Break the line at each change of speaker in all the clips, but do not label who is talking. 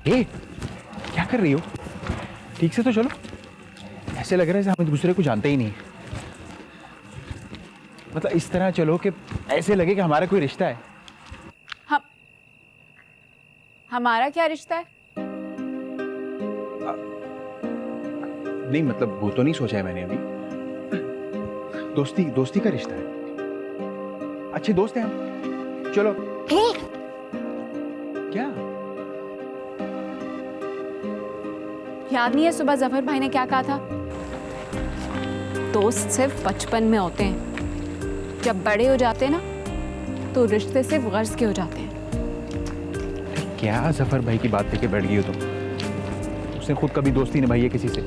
ए, क्या कर रही हो? ठीक से तो चलो। ऐसे लग रहा है जैसे हम एक दूसरे को जानते ही नहीं। मतलब इस तरह चलो कि ऐसे लगे कि हमारा कोई रिश्ता है।
हमारा क्या रिश्ता है?
नहीं मतलब वो तो नहीं सोचा है मैंने अभी। दोस्ती का रिश्ता है। अच्छे दोस्त हैं हम। चलो। क्या
याद नहीं है सुबह जफर भाई ने क्या कहा था? दोस्त सिर्फ बचपन में होते हैं, जब बड़े हो जाते हैं ना तो रिश्ते सिर्फ गर्ज के हो जाते हैं।
क्या जफर भाई की बात लेके बैठ गई हो तुम? उसने खुद कभी दोस्ती निभाई है किसी से?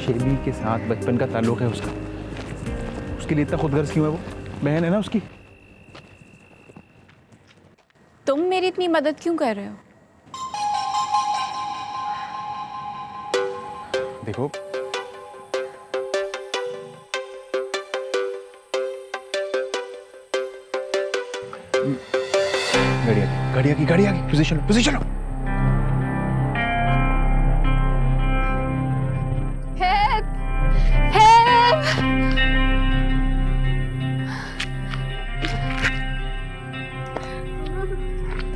शेबी के साथ बचपन का ताल्लुक है उसका। उसके लिए इतना खुदगर्ज क्यों है वो? बहन है ना उसकी।
तुम मेरी इतनी मदद क्यों कर रहे हो?
देखो गाड़ी आ गई। पोजीशन लो।
Help help.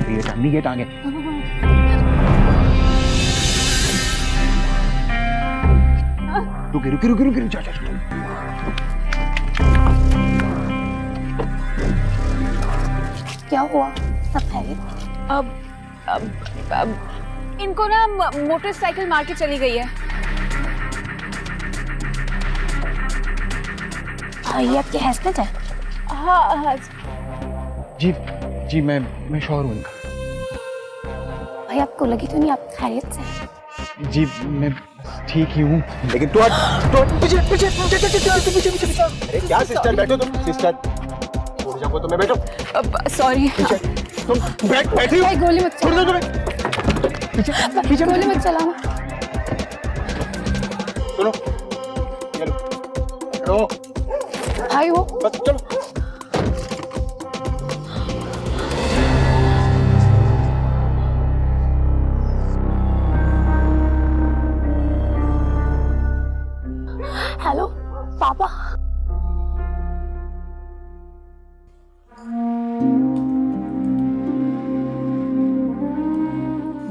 ये टांगी के टांगे। रुके जा।
क्या हुआ? सब खैरियत?
अब इनको ना मोटरसाइकिल मार के चली गई है।
ये आपके हस्बैंड है?
हाँ।
जी मैं श्योर हूँ इनका।
भाई आपको लगी तो नहीं आप खैरियत से?
जी मैं ठीक ही हूँ, लेकिन तू पीछे। अरे क्या सिस्टर, बैठो तुम। सिस्टर छोड़ जाओ तो मैं बैठो।
सॉरी।
तुम बैठी हो।
गोली मत
छोड़ दो तुम्हें। पीछे
गोली मत चलाना।
चलो चलो
भाई वो
बस चलो।
हेलो पापा।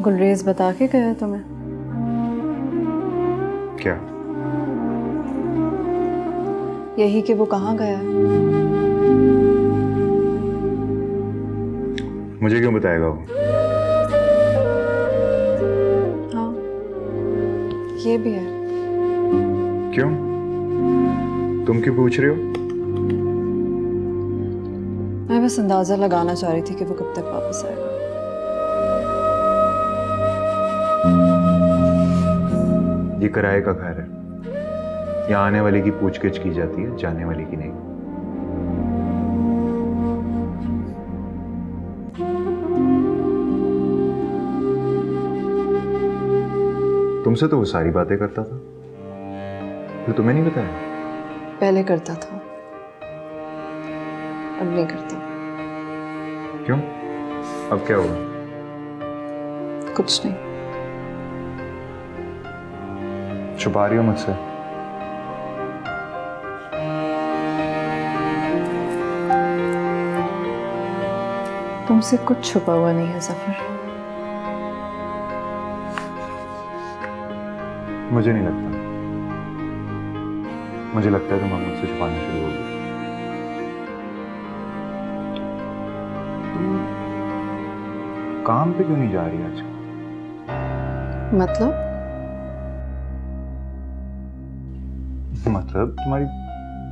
गुलरेज बता के गया तुम्हें?
क्या?
यही कि वो कहाँ गया है।
मुझे क्यों बताएगा वो?
हाँ ये भी है।
क्यों? तुम क्यों पूछ रहे हो?
मैं बस अंदाजा लगाना चाह रही थी कि वो कब तक वापस आएगा।
ये किराए का घर है। यहाँ आने वाले की पूछगिछ की जाती है, जाने वाले की नहीं। तुमसे तो वो सारी बातें करता था, फिर तुम्हें नहीं बताया?
पहले करता था, अब नहीं करता।
क्यों? अब क्या हुआ?
कुछ नहीं।
छुपा रही हो मुझसे?
तुमसे कुछ छुपा हुआ नहीं है जफर।
मुझे नहीं लगता। मुझे लगता है तुम अब मुझसे छुपाना शुरू हो गई। तुम काम पे क्यों नहीं जा रही आजकल? मतलब तुम्हारी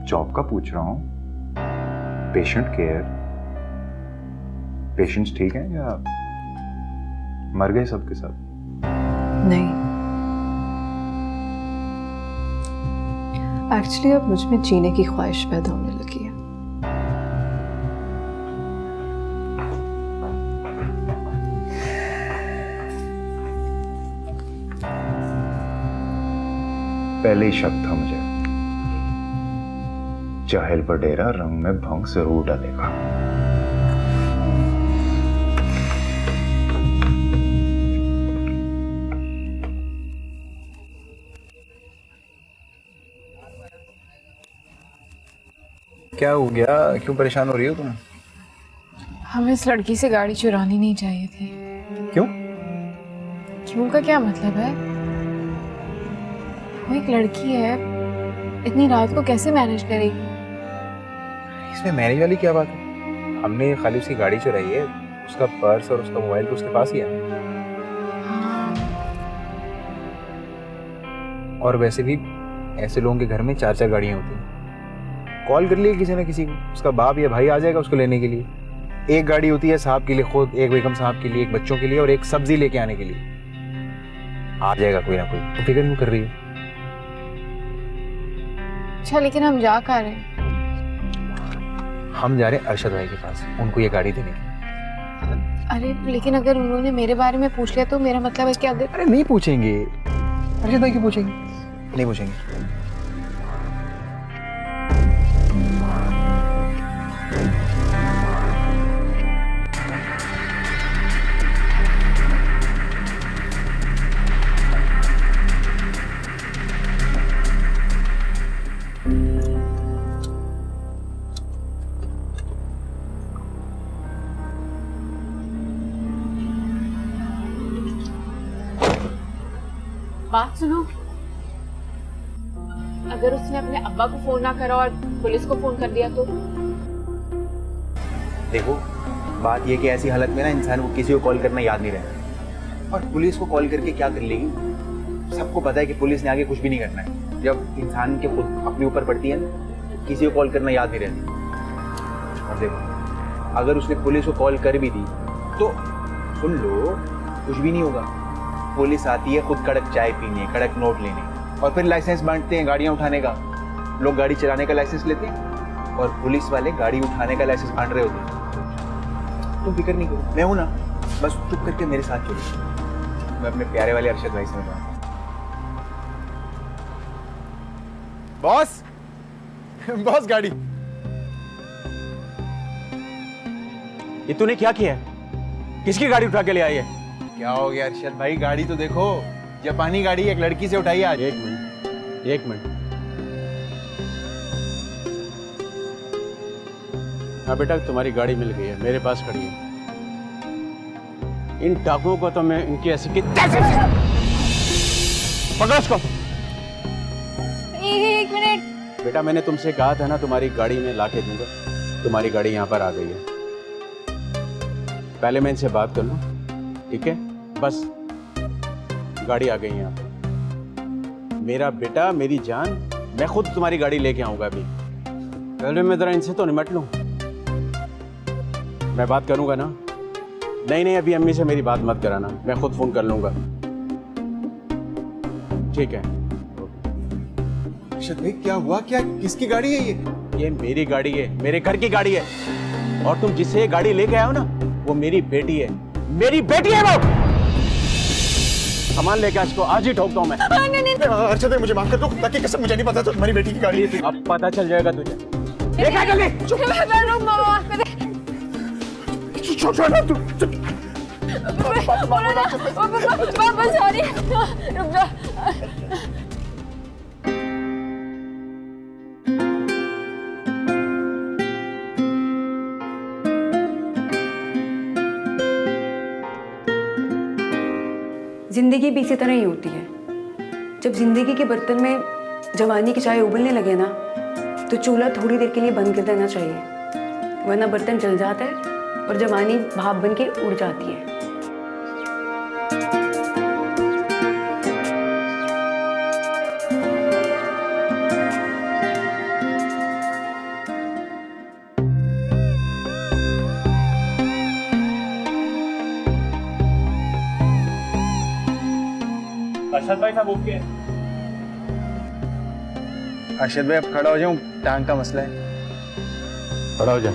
जॉब का पूछ रहा हूं। पेशेंट केयर, पेशेंट्स ठीक हैं या मर गए सबके सब?
नहीं, एक्चुअली अब मुझ में जीने की ख्वाहिश पैदा होने लगी है।
पहले ही शक था मुझे, चाहेल पर डेरा रंग में भंग जरूर डालेगा।
क्या हो गया, क्यों परेशान हो रही हो तुम?
हमें इस लड़की से गाड़ी चुरानी नहीं चाहिए थी।
क्यों?
क्यों का क्या मतलब है? वो एक लड़की है, इतनी रात को कैसे मैनेज करेगी?
इसमें मैनेज वाली क्या बात है? हमने खाली उसकी गाड़ी चुराई है, उसका पर्स और उसका मोबाइल तो उसके पास ही है। और वैसे भी ऐसे लोगों के घर में 4-4 गाड़ियां होती हैं। कॉल कर लिए किसी ना किसी को, उसका बाप या भाई आ जाएगा उसको लेने के लिए। एक गाड़ी होती है साहब के लिए खुद, एक बेगम साहब के लिए, एक बच्चों के लिए और एक सब्जी लेके आने के लिए। आ जाएगा कोई ना कोई, तो फिक्र क्यों कर रही है?
अच्छा, लेकिन हम जा कहाँ रहे हैं?
हम जा रहे हैं अरशद भाई के पास, उनको ये गाड़ी देने के।
अरे लेकिन अगर उन्होंने मेरे बारे में पूछ लिया तो मेरा मतलब है कि अगर
अरे नहीं पूछेंगे, अरशद भाई की पूछेंगे? नहीं पूछेंगे।
बात सुनो, अगर उसने अपने अब्बा को फोन ना करा और पुलिस को फोन कर दिया तो?
देखो, बात ये कि ऐसी हालत में ना इंसान को किसी को कॉल करना याद नहीं रहता, और पुलिस को कॉल करके क्या कर लेगी? सबको पता है कि पुलिस ने आगे कुछ भी नहीं करना है। जब इंसान के खुद अपने ऊपर पड़ती है ना, किसी को कॉल करना याद नहीं रहती। और देखो, अगर उसने पुलिस को कॉल कर भी दी तो सुन लो, कुछ भी नहीं होगा। पुलिस आती है खुद कड़क चाय पीने, कड़क नोट लेने, और फिर लाइसेंस बांटते हैं गाड़ियां उठाने का। लोग गाड़ी चलाने का लाइसेंस लेते हैं और पुलिस वाले गाड़ी उठाने का लाइसेंस बांट रहे होते हैं। तुम फिक्र नहीं करो, मैं हूं ना, बस चुप करके मेरे साथ चलो। मैं अपने प्यारे वाले अरशद भाई से मिलूंगा। बॉस, बॉस गाड़ी।
ये तूने क्या किया है? किसकी गाड़ी उठा के ले आई है?
क्या हो गया अरशद भाई? गाड़ी तो देखो, जापानी गाड़ी एक लड़की से उठाई आज।
एक मिनट। हाँ बेटा, तुम्हारी गाड़ी मिल गई है, मेरे पास खड़ी है। इन डाकुओं को तो मैं इनकी ऐसी की पकड़ो उसको।
एक मिनट
बेटा, मैंने तुमसे कहा था ना तुम्हारी गाड़ी में लाके दूंगा। तुम्हारी गाड़ी यहाँ पर आ गई है। पहले मैं इनसे बात कर लूँ, ठीक है? बस गाड़ी आ गई यहाँ पर। मेरा बेटा, मेरी जान, मैं खुद तुम्हारी गाड़ी लेके आऊंगा अभी। पहले मैं जरा इनसे तो निपट लूं। मैं बात करूंगा ना? नहीं, अभी अम्मी से मेरी बात मत कराना, मैं खुद फोन कर लूंगा। ठीक है।
अरशद भाई क्या हुआ? क्या, किसकी गाड़ी है ये?
ये मेरी गाड़ी है, मेरे घर की गाड़ी है। और तुम जिससे ये गाड़ी लेके आए हो ना, वो मेरी बेटी है। मेरी बेटी है वो। सामान लेके इसको आज ही ठोकता हूँ मैं।
अरशद भाई मुझे माफ कर दो, ताकि कसम मुझे नहीं पता था तुम्हारी बेटी की गाड़ी है।
अब पता चल जाएगा तुझे। देखा जल्दी।
छोड़ना तू।
सॉरी, रुक जा।
जिंदगी भी इसी तरह ही होती है। जब जिंदगी के बर्तन में जवानी की चाय उबलने लगे ना, तो चूल्हा थोड़ी देर के लिए बंद कर देना चाहिए, वरना बर्तन जल जाता है और जवानी भाप बन के उड़ जाती है।
अरशद भाई साहब ओके?
अरशद भाई अब खड़ा हो जाऊं, टांग का मसला है।
खड़ा हो जा।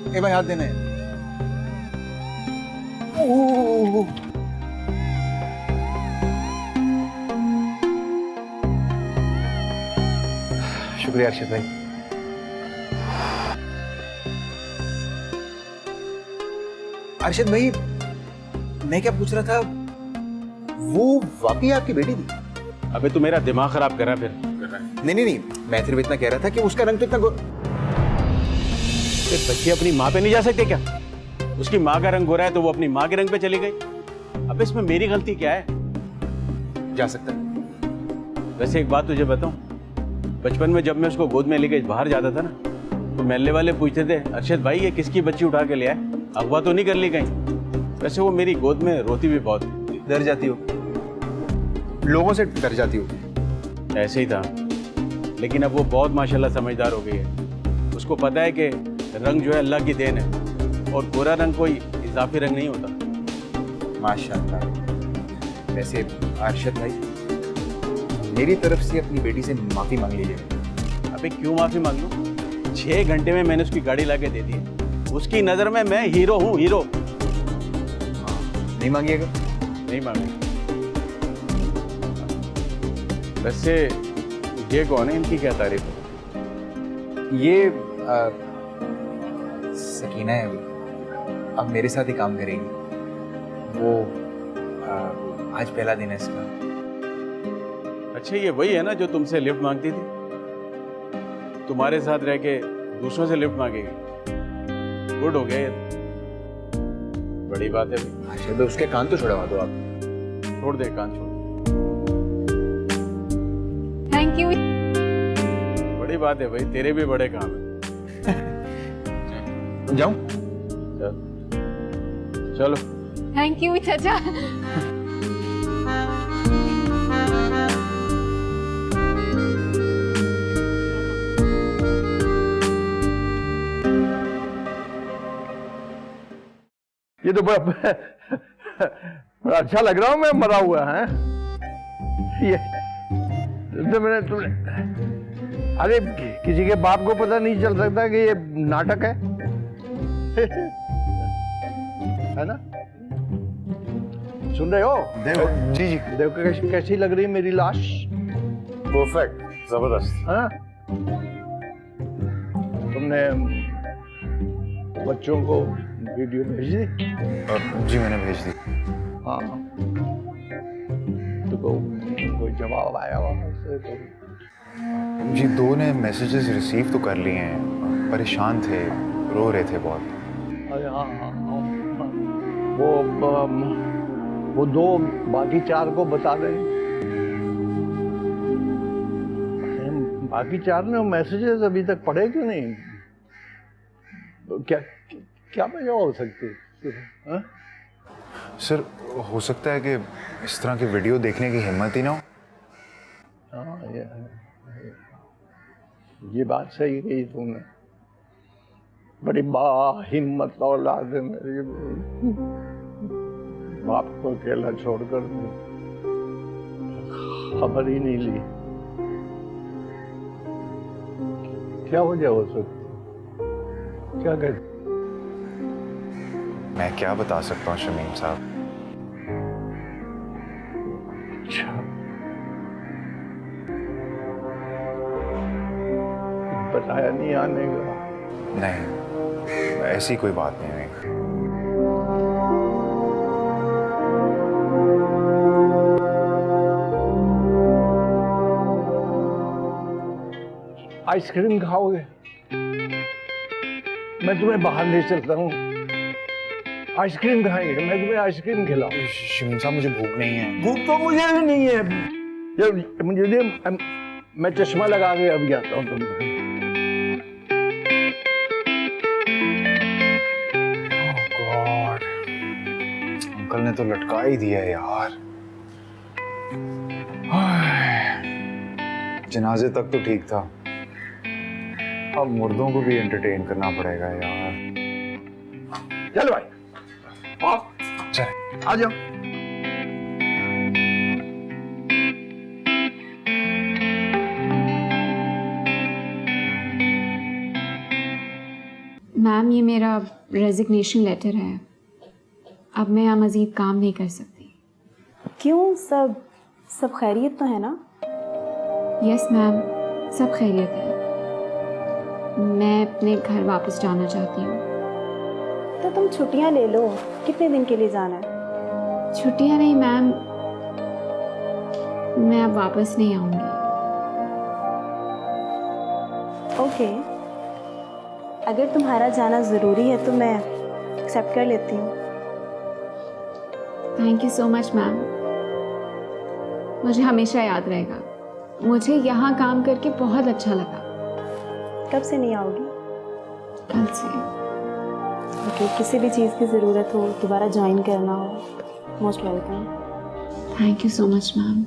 ए भाई हाथ देना है। शुक्रिया अरशद भाई। अरशद भाई, मैं क्या पूछ रहा था, वो वाकई आपकी बेटी थी?
अबे तू मेरा दिमाग खराब कर रहा है फिर।
नहीं, मैं सिर्फ इतना कह रहा था कि उसका रंग तो इतना
फिर बच्चे अपनी माँ पे नहीं जा सकते क्या? उसकी माँ का रंग गोरा है तो वो अपनी माँ के रंग पे चली गई। अब इसमें मेरी गलती क्या है?
जा सकता है।
वैसे एक बात तुझे बताऊं, बचपन में जब मैं उसको गोद में लेके बाहर जाता था ना, तो महल्ले वाले पूछते थे, अरशद भाई ये किसकी बच्ची उठा के ले आए, अगवा तो नहीं कर ली कहीं? वैसे वो मेरी गोद में रोती भी बहुत थी।
डर जाती हो, लोगों से डर जाती हो।
ऐसे ही था, लेकिन अब वो बहुत माशाल्लाह समझदार हो गई है। उसको पता है कि रंग जो है अल्लाह की देन है और गोरा रंग कोई इजाफी रंग नहीं होता।
माशाल्लाह। वैसे अरशद भाई, मेरी तरफ से अपनी बेटी से माफी मांग लीजिए।
अबे क्यों माफी मांग लूं? 6 घंटे में मैंने उसकी गाड़ी लाके दे दी है। उसकी नजर में मैं हीरो हूँ, हीरो।
नहीं मांगिएगा?
नहीं मांगे। वैसे ये कौन है, इनकी क्या तारीफ है?
ये सकीना है, अब मेरे साथ ही काम करेगी। वो आज पहला दिन है इसका।
अच्छा ये वही है ना जो तुमसे लिफ्ट मांगती थी? तुम्हारे साथ रह के दूसरों से लिफ्ट मांगेगी? गुड हो गया ये, बड़ी बात है भाई।
अच्छा तो उसके कान तो छुड़वा दो आप।
छोड़ दे कान, छोड़।
Thank you.
बड़ी बात है भाई, तेरे भी बड़े काम है।
जाऊं?
चल चलो।
थैंक यू चाचा।
ये तो बड़ा अच्छा लग रहा हूं मैं मरा हुआ है। ये तो तुमने अरे किसी के बाप को पता नहीं चल सकता कि ये नाटक है। है ना? सुन रहे हो?
देखो जी जी,
देखो कैसी लग रही है मेरी लाश।
परफेक्ट, जबरदस्त।
हाँ? तुमने बच्चों को वीडियो भेज दी?
जी मैंने भेज दी।
हाँ तो कोई जवाब आया वहां से? तो
जी 2 ने मैसेजेस रिसीव तो कर लिए हैं, परेशान थे, रो रहे थे बहुत।
अरे हाँ हाँ हाँ, वो 2 बाकी 4 को बता दें। बाकी 4 ने मैसेजेस अभी तक पढ़े क्यों नहीं? तो क्या वजह हो सकती है? हाँ?
सर हो सकता है कि इस तरह की वीडियो देखने की हिम्मत ही ना हो।
हाँ ये बात सही कही तुमने। बड़ी हिम्मत औलाद है मेरी। बाप को अकेला छोड़कर खबर ही नहीं ली। क्या वजह हो सकती? क्या कहते?
मैं क्या बता सकता हूँ शमीम साहब।
अच्छा बताया नहीं आने का?
नहीं, ऐसी कोई बात नहीं हुई।
आइसक्रीम खाओगे? मैं तुम्हें बाहर ले चलता हूँ, आइसक्रीम खाएंगे, मैं तुम्हें आइसक्रीम खिलाऊं।
शमीम साहब मुझे भूख नहीं है।
भूख तो मुझे भी नहीं है। मुझे मैं चश्मा लगा के अभी आता हूँ तुम।
गॉड, अंकल ने तो लटका ही दिया यार। जनाजे तक तो ठीक था, अब मुर्दों को भी एंटरटेन करना पड़ेगा यार।
चल भाई
चल
आ जाओ।
मैम ये मेरा रेजिग्नेशन लेटर है। अब मैं यहाँ मज़ीद काम नहीं कर सकती।
क्यों? सब खैरियत तो है ना?
यस मैम, सब खैरियत है। मैं अपने घर वापस जाना चाहती हूँ।
तो तुम छुट्टियां ले लो। कितने दिन के लिए जाना है?
छुट्टियाँ नहीं मैम, मैं अब वापस नहीं आऊँगी।
ओके, अगर तुम्हारा जाना ज़रूरी है तो मैं एक्सेप्ट कर लेती हूँ।
Thank you so much ma'am, मुझे हमेशा याद रहेगा। मुझे यहाँ काम करके बहुत अच्छा लगा।
कब से नहीं आओगी?
कल से।
ओके, किसी भी चीज़ की ज़रूरत हो, दोबारा ज्वाइन करना हो, most welcome.
Thank you so much ma'am.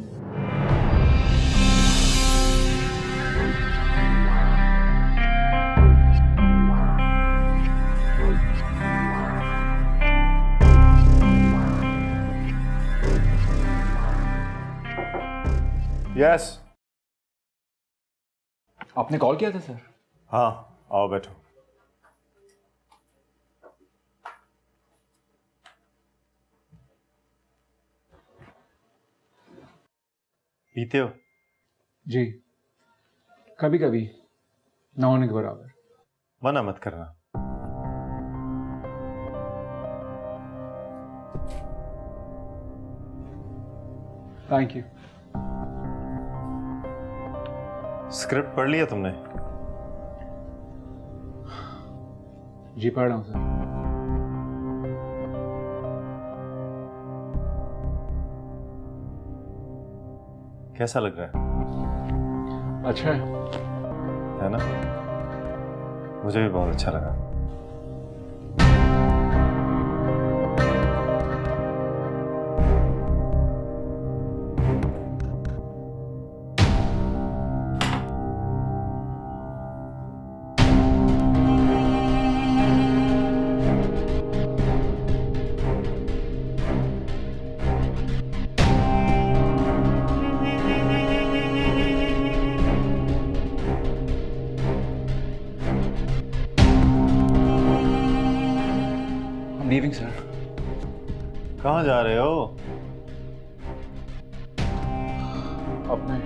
Yes.
आपने कॉल किया था सर?
हाँ, आओ बैठो। पीते हो?
जी, कभी कभी, ना होने के बराबर।
मना मत करना।
Thank you.
स्क्रिप्ट पढ़ लिया तुमने?
जी पढ़ रहा हूँ सर।
कैसा लग रहा है?
अच्छा
है ना? मुझे भी बहुत अच्छा लगा।
Leaving sir.
कहाँ जा रहे हो?
अपने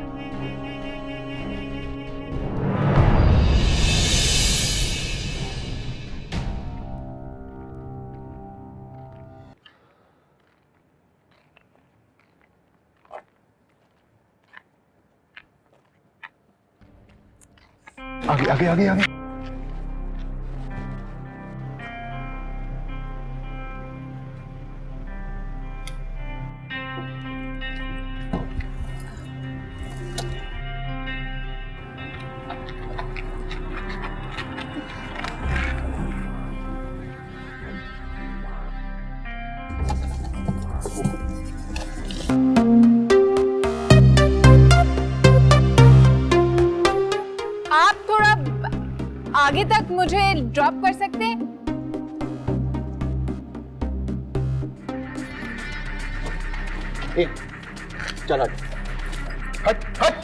आगे आगे आगे आगे।
आप थोड़ा आगे तक मुझे ड्रॉप कर सकते हैं?
चल हट हट हट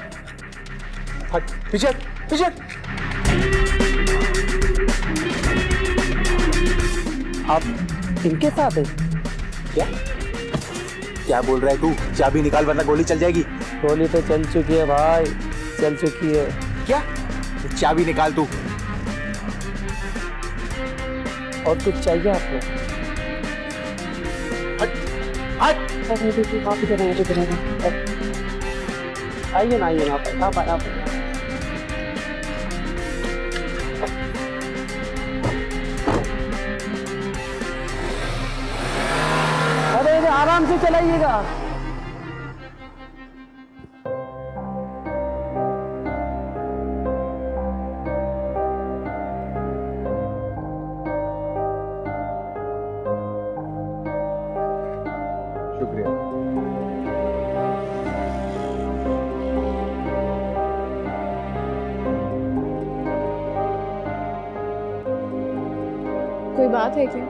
हट, पीछे पीछे।
आप इनके साथ हैं?
क्या क्या बोल रहा है तू? चाबी निकाल वरना गोली चल जाएगी।
गोली तो चल चुकी है भाई, चल चुकी है।
क्या? चाबी निकाल तू।
और कुछ चाहिए आपको?
हट हट।
आप इधर आइए ना, आइए ना आप। अरे आराम से चलाइएगा।
शुक्रिया।
कोई बात है क्या?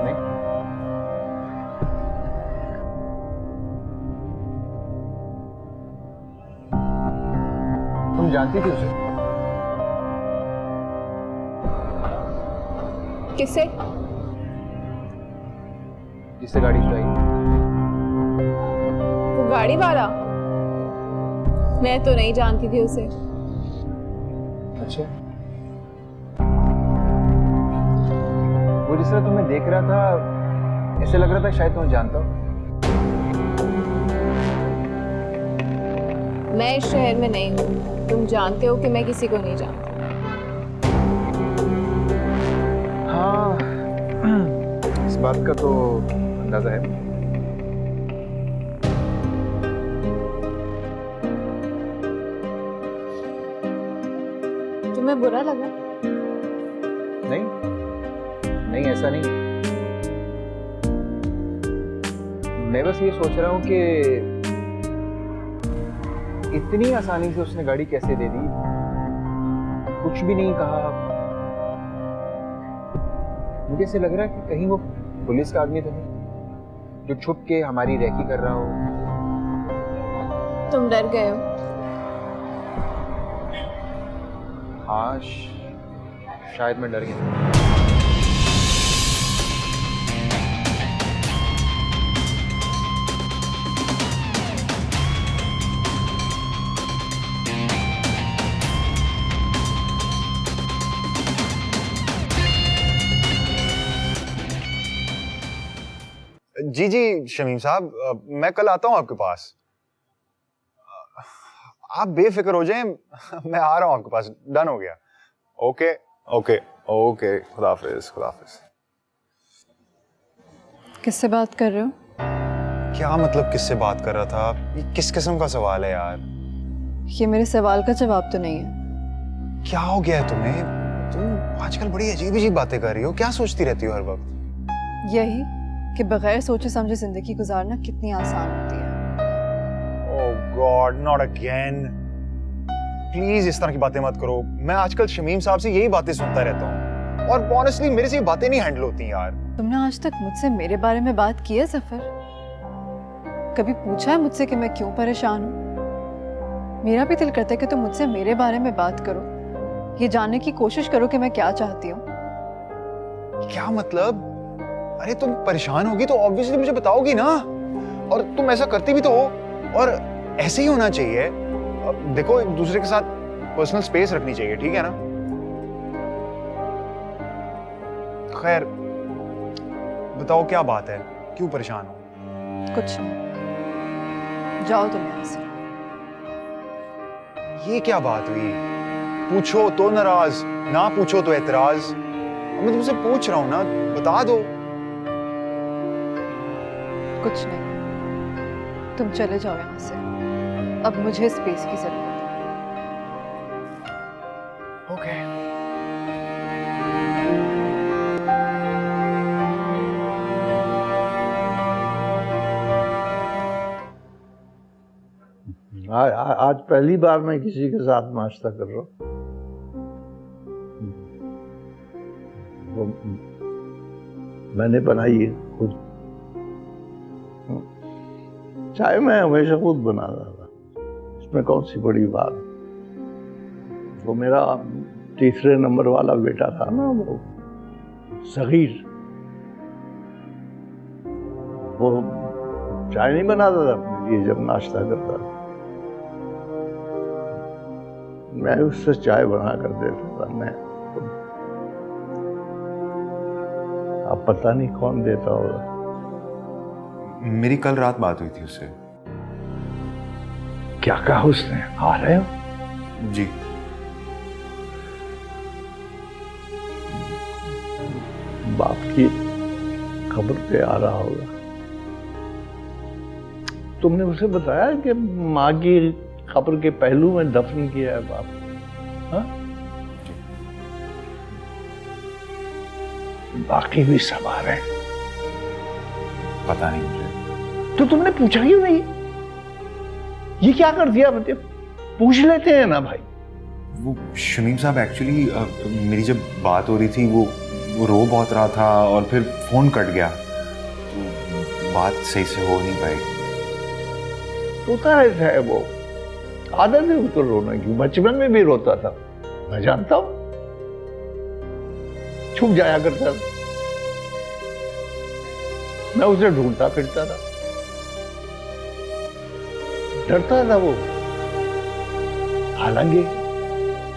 नहीं। तुम जानती थी उसे?
किससे?
जिससे गाड़ी चुराई।
वो गाड़ी वाला? मैं तो नहीं जानती थी उसे।
अच्छा, वो जिस तरह तुम्हें देख रहा था ऐसे लग रहा था शायद तुम्हें जानता हो।
मैं इस शहर में नहीं हूँ, तुम जानते हो कि मैं किसी को नहीं जानती।
हाँ, इस बात का तो अंदाजा है।
तुम्हें बुरा लगा?
नहीं नहीं, ऐसा नहीं। मैं बस ये सोच रहा हूँ कि इतनी आसानी से उसने गाड़ी कैसे दे दी, कुछ भी नहीं कहा। मुझे ऐसे लग रहा है कि कहीं वो पुलिस का आदमी तो नहीं जो छुप के हमारी रेकी कर रहा हो।
तुम डर गए हो?
हाँ, शायद मैं डर गया।
जी जी शमीम साहब, मैं कल आता हूँ आपके पास। आप बेफिक्र हो जाएं, मैं आ रहा हूँ आपके पास। डन हो गया। ओके ओके ओके, खुदा हाफिज खुदा हाफिज।
किससे बात कर रहे हो?
क्या मतलब किससे बात कर रहा था? ये किस किस्म का सवाल है यार?
ये मेरे सवाल का जवाब तो नहीं है।
क्या हो गया है तुम्हें? तुम आजकल बड़ी अजीब अजीब बातें कर रही हो। क्या सोचती रहती हो हर वक्त?
यही कि बगैर सोचे समझे जिंदगी गुजारना कितनी आसान होती है।
ओह गॉड, नॉट अगेन। प्लीज इस तरह की बातें मत करो। मैं आजकल शमीम साहब से यही बातें सुनता रहता हूँ और ऑनेस्टली मेरे से ये बातें नहीं हैंडल होती यार।
तुमने आज तक मुझसे मेरे बारे में बात की है सफर? कभी पूछा है मुझसे कि मैं क्यों परेशान हूँ? मेरा भी दिल करता है कि तुम मुझसे मेरे बारे में बात करो, ये जानने की कोशिश करो कि मैं क्या चाहती हूँ।
क्या मतलब? अरे तुम परेशान होगी तो ऑब्वियसली मुझे बताओगी ना, और तुम ऐसा करती भी तो हो, और ऐसे ही होना चाहिए। देखो, एक दूसरे के साथ पर्सनल स्पेस रखनी चाहिए, ठीक है ना? खैर बताओ क्या बात है, क्यों परेशान हो?
कुछ नहीं, जाओ तुम यहाँ से।
ये क्या बात हुई? पूछो तो नाराज, ना पूछो तो एतराज। मैं तुमसे पूछ रहा हूं ना, बता दो।
कुछ नहीं, तुम चले जाओ यहाँ से। अब मुझे स्पेस की जरूरत है।
ओके।
आज पहली बार मैं किसी के साथ नाश्ता कर रहा हूँ। वो मैंने बनाई है खुद। चाय मैं हमेशा खुद बनाता था, इसमें कौन सी बड़ी बात। वो मेरा तीसरे नंबर वाला बेटा था ना, वो सगीर, वो चाय नहीं बनाता था अपने लिए जब नाश्ता करता था। मैं उससे चाय बना कर देता था। मैं अब पता नहीं कौन देता होगा।
मेरी कल रात बात हुई थी उससे।
क्या कहा उसने? आ रहे हो?
जी।
बाप की खबर पे आ रहा होगा। तुमने उसे बताया कि माँ की खबर के पहलू में दफन किया है बाप? हाँ? बाकी भी सब आ रहे हैं।
पता नहीं मुझे।
तो तुमने पूछा क्यों नहीं? ये क्या कर दिया? मतलब पूछ लेते हैं ना भाई।
वो शमीम साहब एक्चुअली मेरी जब बात हो रही थी वो रो बहुत रहा था और फिर फोन कट गया, तो बात सही से हो नहीं पाई।
रोता रहता है वो, आदत है उसको रोना की। बचपन में भी रोता था, मैं जानता हूं। छुप जाया करता था, मैं उसे ढूंढता फिरता था। डरता था वो। हालांकि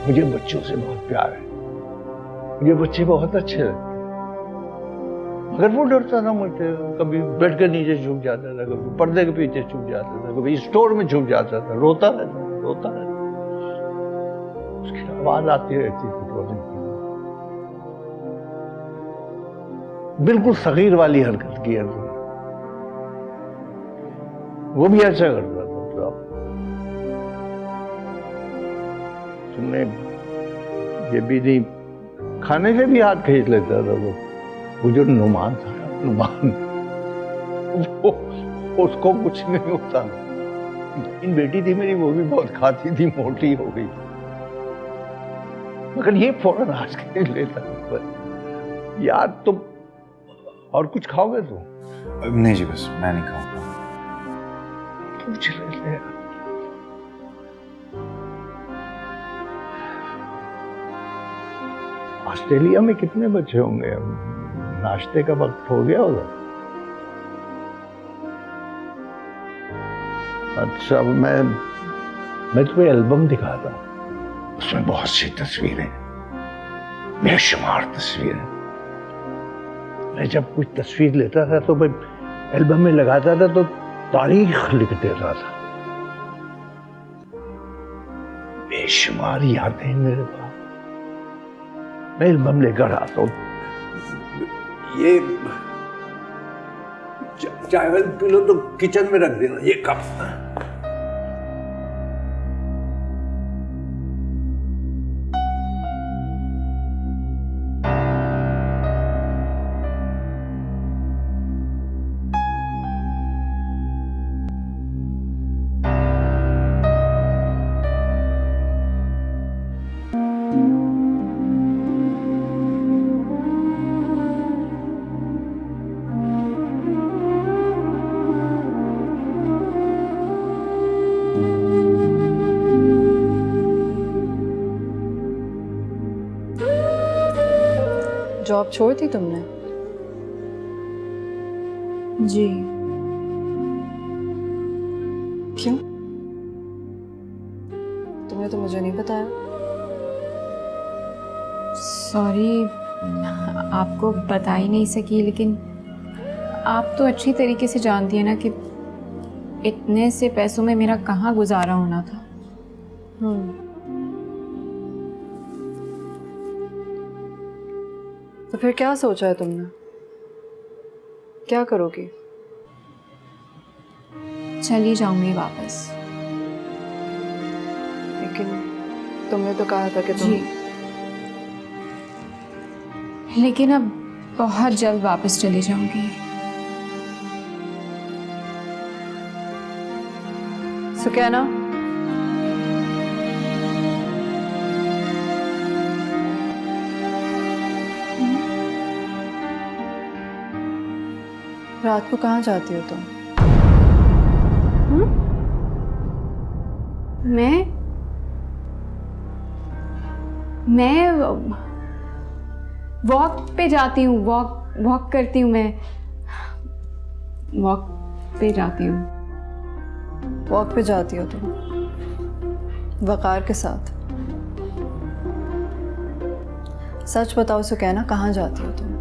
मुझे बच्चों से बहुत प्यार है, मुझे बच्चे बहुत अच्छे लगते, मगर वो डरता था मुझसे। कभी बेड के नीचे छुप जाता था, कभी पर्दे के पीछे छुप जाता था, कभी स्टोर में छुप जाता था, रोता रहता था। रोता है, उसकी आवाज आती रहती है रोने की। बिल्कुल सगीर वाली हरकत की है तुमने। वो भी ऐसा करता था तो तुमने ये भी नहीं, खाने से भी हाथ खींच लेता था वो जो नुमान था, नुमान, वो उसको कुछ नहीं होता। इन बेटी थी मेरी, वो भी बहुत खाती थी, मोटी हो गई, मगर ये फौरन हाथ खींच लेता। यार तुम और कुछ खाओगे तुम?
नहीं जी, बस मैं नहीं खाऊंगा।
पूछ लेते हैं। ऑस्ट्रेलिया में कितने बच्चे होंगे? नाश्ते का वक्त हो गया होगा। अच्छा, मैं तुम्हें एल्बम दिखाता हूं, उसमें बहुत सी तस्वीरें, बेशुमार तस्वीरें। मैं जब कुछ तस्वीर लेता था तो मैं एल्बम में लगाता था तो तारीख लिख देता था। बेशुमार यादें मेरे पास। मैं एल्बम लेकर आता हूं। ये चाय पी लो तो किचन में रख देना ये कप।
जॉब छोड़ दी तुमने?
जी।
क्यों? तुमने तो मुझे नहीं बताया।
सॉरी, आपको बता ही नहीं सकी, लेकिन आप तो अच्छी तरीके से जानती है ना कि इतने से पैसों में मेरा कहाँ गुजारा होना था।
तो फिर क्या सोचा है तुमने? क्या करोगी?
चली जाऊंगी वापस।
लेकिन तुमने तो कहा था कि तुम...
जी, लेकिन अब बहुत जल्द वापस चली जाऊंगी।
सुकैना, रात को कहाँ जाती हो तुम?
मैं वॉक पे जाती हूँ। वॉक करती हूँ। मैं वॉक पे जाती हूँ।
वॉक पे जाती हो तुम वकार के साथ? सच बताओ सुकैना, कहाँ जाती हो तुम?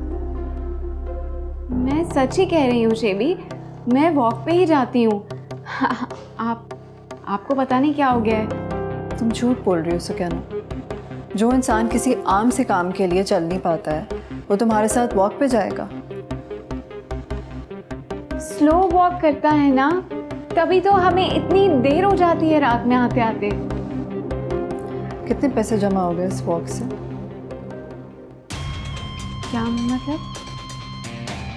मैं सच ही कह रही हूँ शेबी, मैं वॉक पे ही जाती हूँ। आपको पता नहीं क्या हो गया है।
तुम झूठ बोल रही हो सुकैना। जो इंसान किसी आम से काम के लिए चल नहीं पाता है, वो तुम्हारे साथ वॉक पे जाएगा?
स्लो वॉक करता है ना, तभी तो हमें इतनी देर हो जाती है रात में आते आते।
कितने पैसे जमा हो गए इस वॉक से?
क्या मतलब?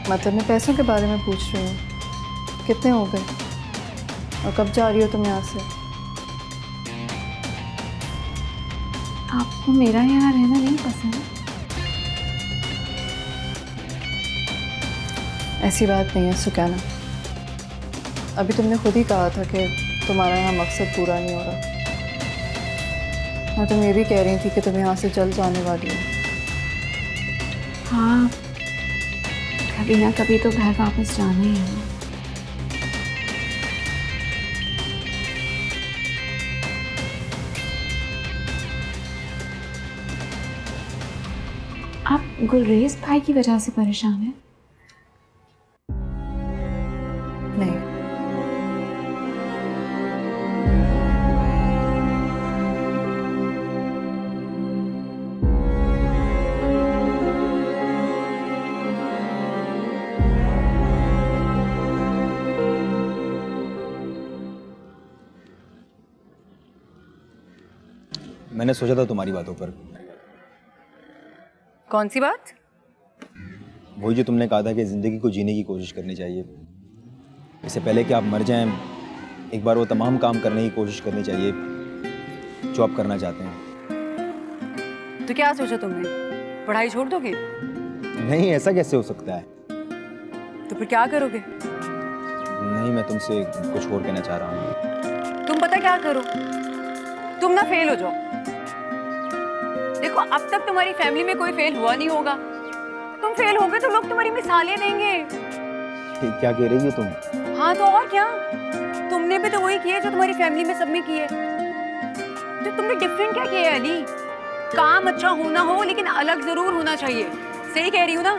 मतलब मैं पैसों के बारे में पूछ रही हूँ। कितने हो गए और कब जा रही हो तुम यहाँ से?
आपको मेरा यहाँ रहना नहीं पसंद?
ऐसी बात नहीं है सुकैना। अभी तुमने खुद ही कहा था कि तुम्हारा यहाँ मकसद पूरा नहीं हो रहा, और तुम ये भी कह रही थी कि तुम यहाँ से जल्द जाने वाली हो।
हाँ, कभी ना कभी तो घर वापस जाना ही है। आप गुलरेज भाई की वजह से परेशान हैं?
नहीं,
मैंने सोचा था तुम्हारी बातों पर।
कौन सी बात?
वही जो तुमने कहा था कि ज़िंदगी को जीने की कोशिश करनी चाहिए। इससे पहले कि आप मर जाएं, एक बार वो तमाम काम करने की कोशिश करनी चाहिए जो आप करना चाहते हैं।
तो क्या सोचा तुमने? पढ़ाई छोड़ दोगे?
नहीं, ऐसा कैसे हो सकता है?
तो फिर क्या करोगे?
नहीं, मैं तुमसे कुछ और कहना चाह रहा हूँ।
तुम पता क्या करो, तुम ना फेल हो जाओ। देखो, अब तक तुम्हारी फैमिली में कोई फेल हुआ नहीं होगा। तुम फेल होगे तो लोग तुम्हारी मिसालें देंगे।
क्या कह रही हो तुम?
हाँ तो और क्या, तुमने भी तो वही किया जो तुम्हारी फैमिली में सबने किए। तो तुमने डिफरेंट क्या किया है अली? काम अच्छा होना हो लेकिन अलग जरूर होना चाहिए। सही कह रही हूँ ना?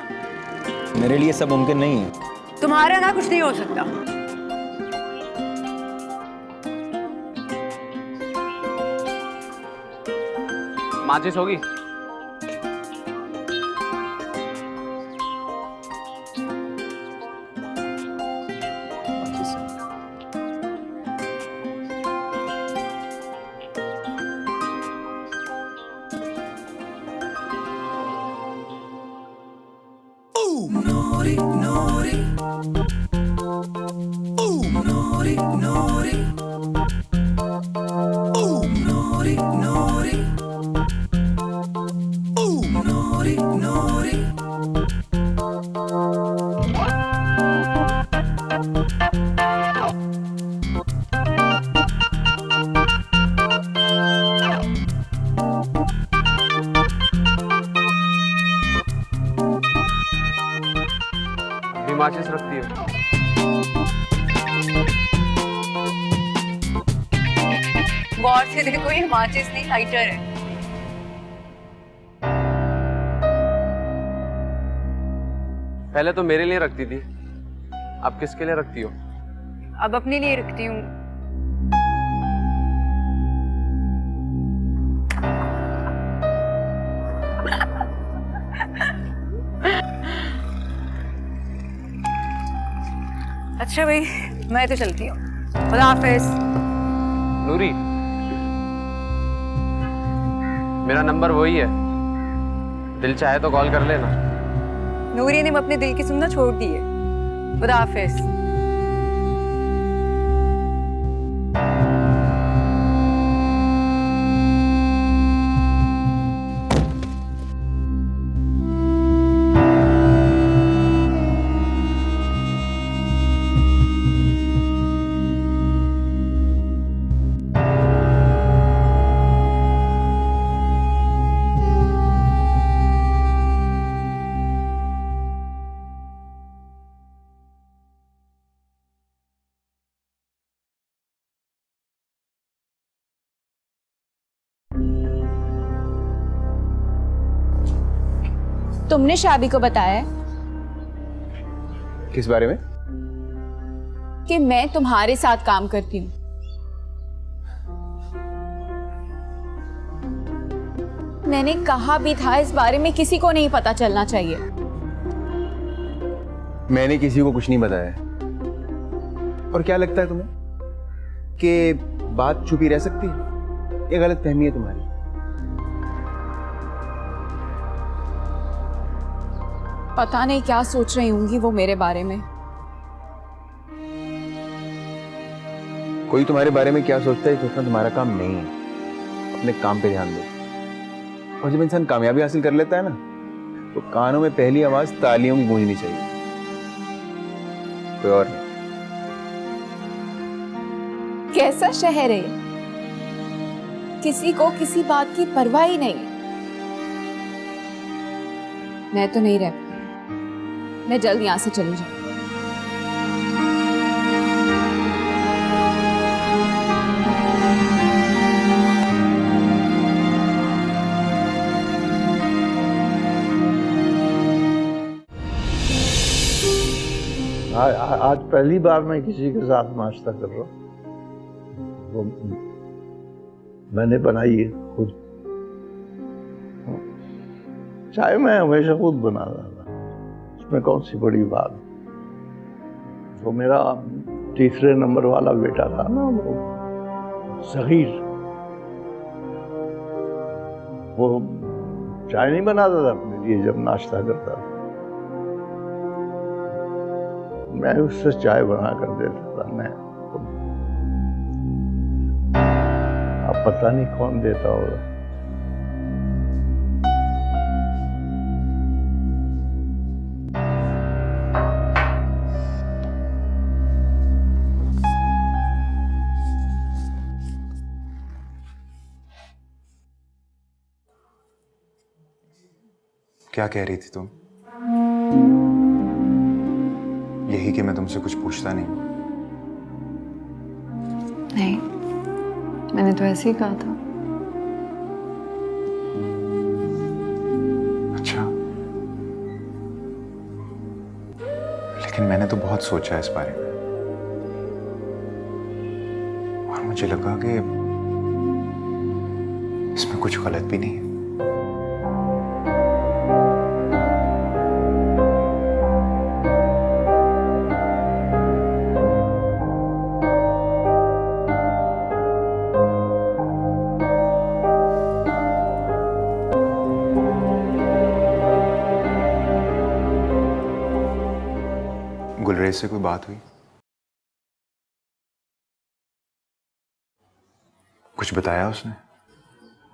मेरे लिए सब मुमकिन नहीं है।
तुम्हारा ना कुछ नहीं हो सकता।
माचिस होगी? माचिस रखती है।
गौर से देखो, ये माचिस नहीं लाइटर है।
पहले तो मेरे लिए रखती थी, अब किसके लिए रखती हो?
अब अपने लिए रखती हूँ। अच्छा भाई, मैं तो चलती हूँ। खुदा हाफिज।
नूरी, मेरा नंबर वही है, दिल चाहे तो कॉल कर लेना।
नूरी ने अपने दिल की सुनना छोड़ दी है। खुदा हाफिज।
तुमने शाबी को बताया है
किस बारे में?
कि मैं तुम्हारे साथ काम करती हूँ? मैंने कहा भी था इस बारे में किसी को नहीं पता चलना चाहिए।
मैंने किसी को कुछ नहीं बताया। और क्या लगता है तुम्हें कि बात छुपी रह सकती है? ये गलत फहमी है तुम्हारी।
पता नहीं क्या सोच रही होंगी वो मेरे बारे में।
कोई तुम्हारे बारे में क्या सोचता है सोचना तुम्हारा काम नहीं है। अपने काम पे ध्यान दो। और जब इंसान कामयाबी हासिल कर लेता है ना, तो कानों में पहली आवाज तालियों की गूंजनी चाहिए, कोई और नहीं।
कैसा शहर है, किसी को किसी बात की परवाह ही नहीं। मैं तो नहीं रह पाई, मैं जल्द यहां से चली जाऊं।
आज पहली बार मैं किसी के साथ नाश्ता कर रहा हूँ। वो मैंने बनाई है खुद। चाय मैं हमेशा खुद बनाता था, इसमें कौन सी बड़ी बात। वो मेरा तीसरे नंबर वाला बेटा था ना, वो सगीर, वो चाय नहीं बनाता था अपने लिए जब नाश्ता करता था? मैं उससे चाय बना कर देता था। मैं अब पता नहीं कौन देता होगा।
क्या कह रही थी तुम? यही कि मैं तुमसे कुछ पूछता नहीं?
नहीं, मैंने तो ऐसे ही कहा था।
अच्छा, लेकिन मैंने तो बहुत सोचा इस बारे में और मुझे लगा कि इसमें कुछ गलत भी नहीं है। गुलरेज से कोई बात हुई? कुछ बताया उसने?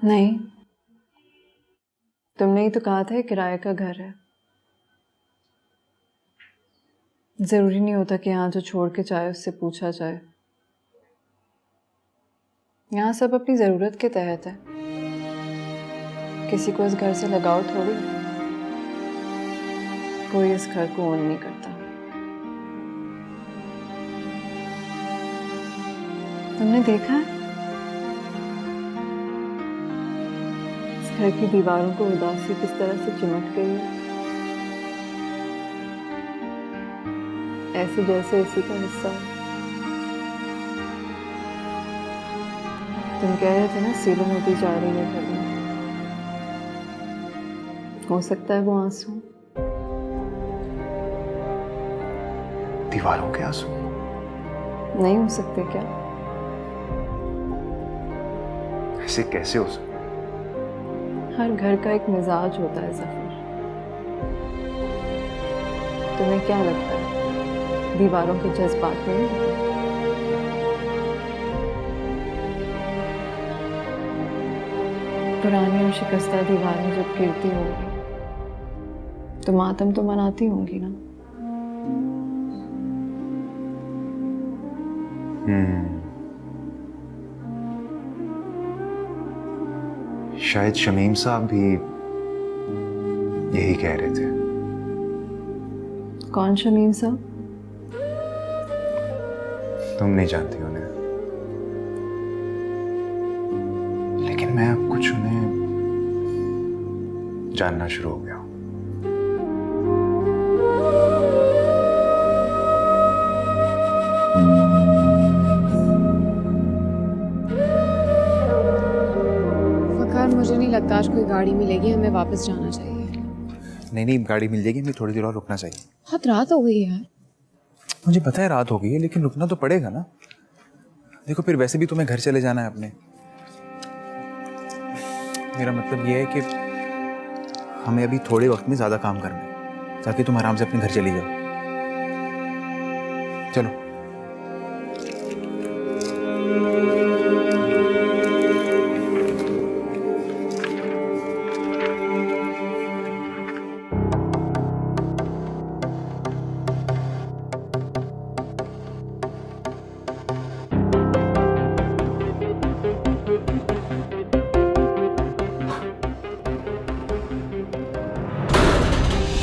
नहीं, तुमने ही तो कहा था किराए का घर है। जरूरी नहीं होता कि यहाँ जो छोड़ के जाए उससे पूछा जाए। यहाँ सब अपनी जरूरत के तहत है, किसी को इस घर से लगाव थोड़ी। कोई इस घर को ओन नहीं करता। तुमने देखा है इस घर की दीवारों को उदासी किस तरह से चिमट गई है, ऐसे जैसे इसी का हिस्सा है। तुम कह रहे थे ना सीलन होती जा रही है घर में। हो सकता है वो आंसू
दीवारों के आंसू
नहीं हो सकते क्या?
ऐसे कैसे हो सकता?
हर घर का एक मिजाज होता है ज़फर। तुम्हें क्या लगता है दीवारों के जज्बात में नहीं होते? पुरानी और शिकस्ता दीवारें जब गिरती होंगी तो मातम तो मनाती होंगी ना।
शायद शमीम साहब भी यही कह रहे थे।
कौन शमीम साहब?
तुम नहीं जानती उन्हें, लेकिन मैं अब कुछ उन्हें जानना शुरू हो गया हूं।
मुझे नहीं लगता आज कोई गाड़ी मिलेगी, हमें वापस जाना चाहिए।
नहीं, गाड़ी मिल जाएगी, हमें थोड़ी देर और रुकना चाहिए।
बहुत रात हो गई है यार।
मुझे पता है रात हो गई है, लेकिन रुकना तो पड़ेगा ना। देखो फिर वैसे भी तुम्हें घर चले जाना है अपने। मेरा मतलब ये है कि हमें अभी थोड़े वक्त में ज़्यादा काम करना है ताकि तुम आराम से अपने घर चली जाओ। चलो।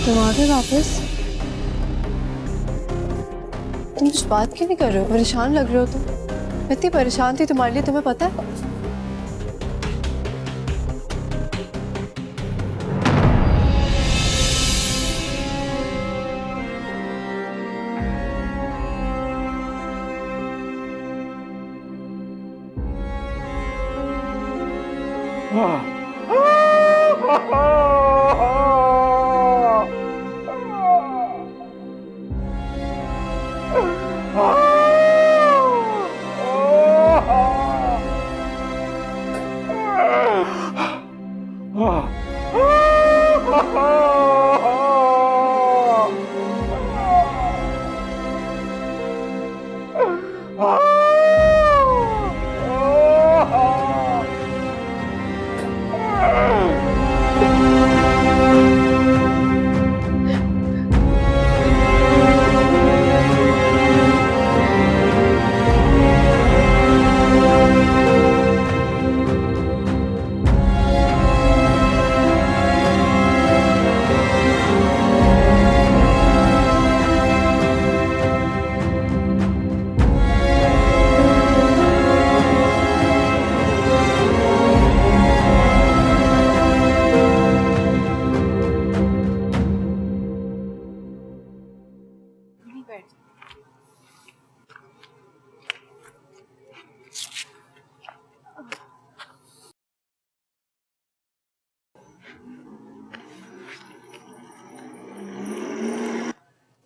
तुम आ गए वापस? तुम कुछ बात क्यों नहीं कर रहे हो? परेशान लग रहे हो तुम। मैं इतनी परेशान थी तुम्हारे लिए, तुम्हें पता है?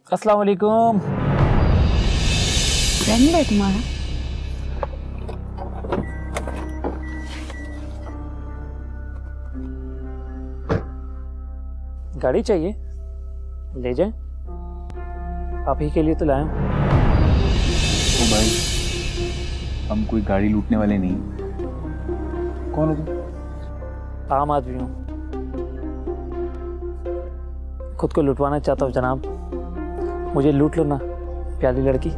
अस्सलाम वालेकुम।
फ्रेंड है तुम्हारा?
गाड़ी चाहिए? ले जाएं। आप ही के लिए तो लाया हूं।
ओ भाई, हम कोई गाड़ी लूटने वाले नहीं। कौन हो तुम?
आम आदमी हूं, खुद को लुटवाना चाहता हूं जनाब। मुझे लूट लो ना, प्यारी लड़की।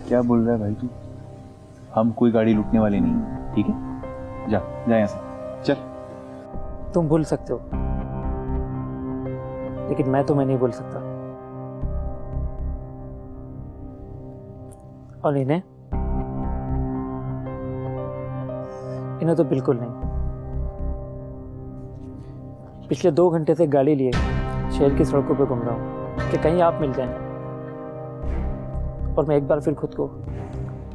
क्या बोल रहा है भाई तू? हम कोई गाड़ी लूटने वाले नहीं, ठीक है? जा जा यहाँ से, चल।
तुम भूल सकते हो, लेकिन मैं तुम्हें नहीं भूल सकता। और इन्हें तो बिल्कुल नहीं। पिछले 2 घंटे से गाड़ी लिए शहर की सड़कों पर घूम रहा हूँ कि कहीं आप मिल जाएं और मैं एक बार फिर खुद को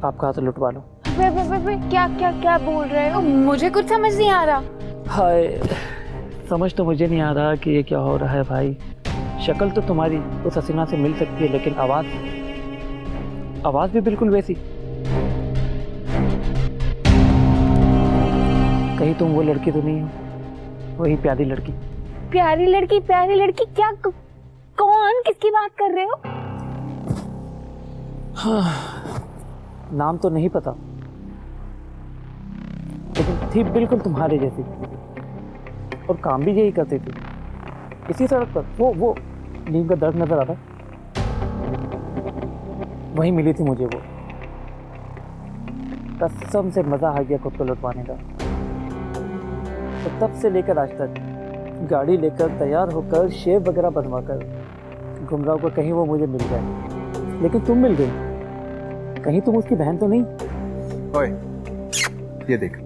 आपका हाथ लुटवा लूं।
क्या क्या क्या बोल रहे हो? मुझे कुछ समझ नहीं आ रहा।
हाय, समझ तो मुझे नहीं आ रहा कि ये क्या हो रहा है भाई। शक्ल तो तुम्हारी उस हसीना से मिल सकती है, लेकिन आवाज भी बिल्कुल वैसी। कहीं तुम वो लड़की तो नहीं हो, वही प्यारी लड़की?
प्यारी लड़की क्या? कौन? किसकी बात कर रहे हो?
हाँ, नाम तो नहीं पता, लेकिन थी बिल्कुल तुम्हारे जैसी और काम भी यही करती थी। इसी सड़क पर वो नीम का दर्द नजर आता, वहीं मिली थी मुझे वो। कसम से मजा आ गया खुद को लुटवाने का। तो तब से लेकर आज तक गाड़ी लेकर तैयार होकर शेव वगैरह बनवाकर घूम रहा हूँ, कहीं वो मुझे मिल जाए। लेकिन तुम मिल गई, कहीं तुम उसकी बहन तो नहीं?
ओए, ये देख।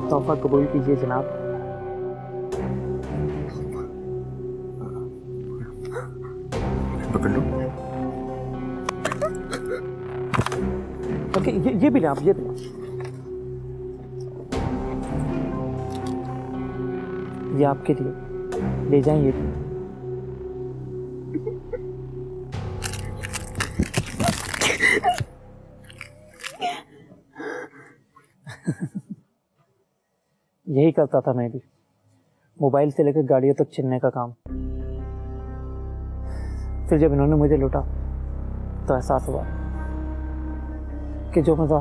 तोहफा कबूल कीजिए जनाब।
पकड़ लो।
ओके, ये भी आप, ये भी ये आपके लिए, ले जाएं ये भी। यही करता था मैं भी, मोबाइल से लेकर गाड़ियों तक छीनने का काम। फिर जब इन्होंने मुझे लूटा तो एहसास हुआ कि जो मज़ा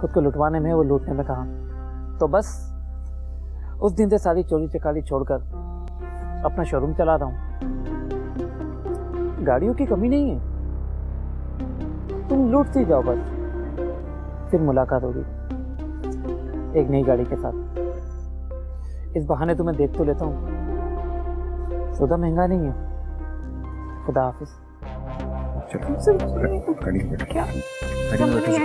खुद को लुटवाने में है वो लूटने में कहाँ। तो बस उस दिन से सारी चोरी चकारी छोड़कर अपना शोरूम चला रहा हूँ। गाड़ियों की कमी नहीं है, तुम लूटती जाओ बस, फिर मुलाकात होगी एक नई गाड़ी के साथ। इस बहाने तुम्हें देख तो लेता हूँ, सौदा महंगा नहीं है। खुदा हाफिज।
गाड़ी में बैठो। गाड़ी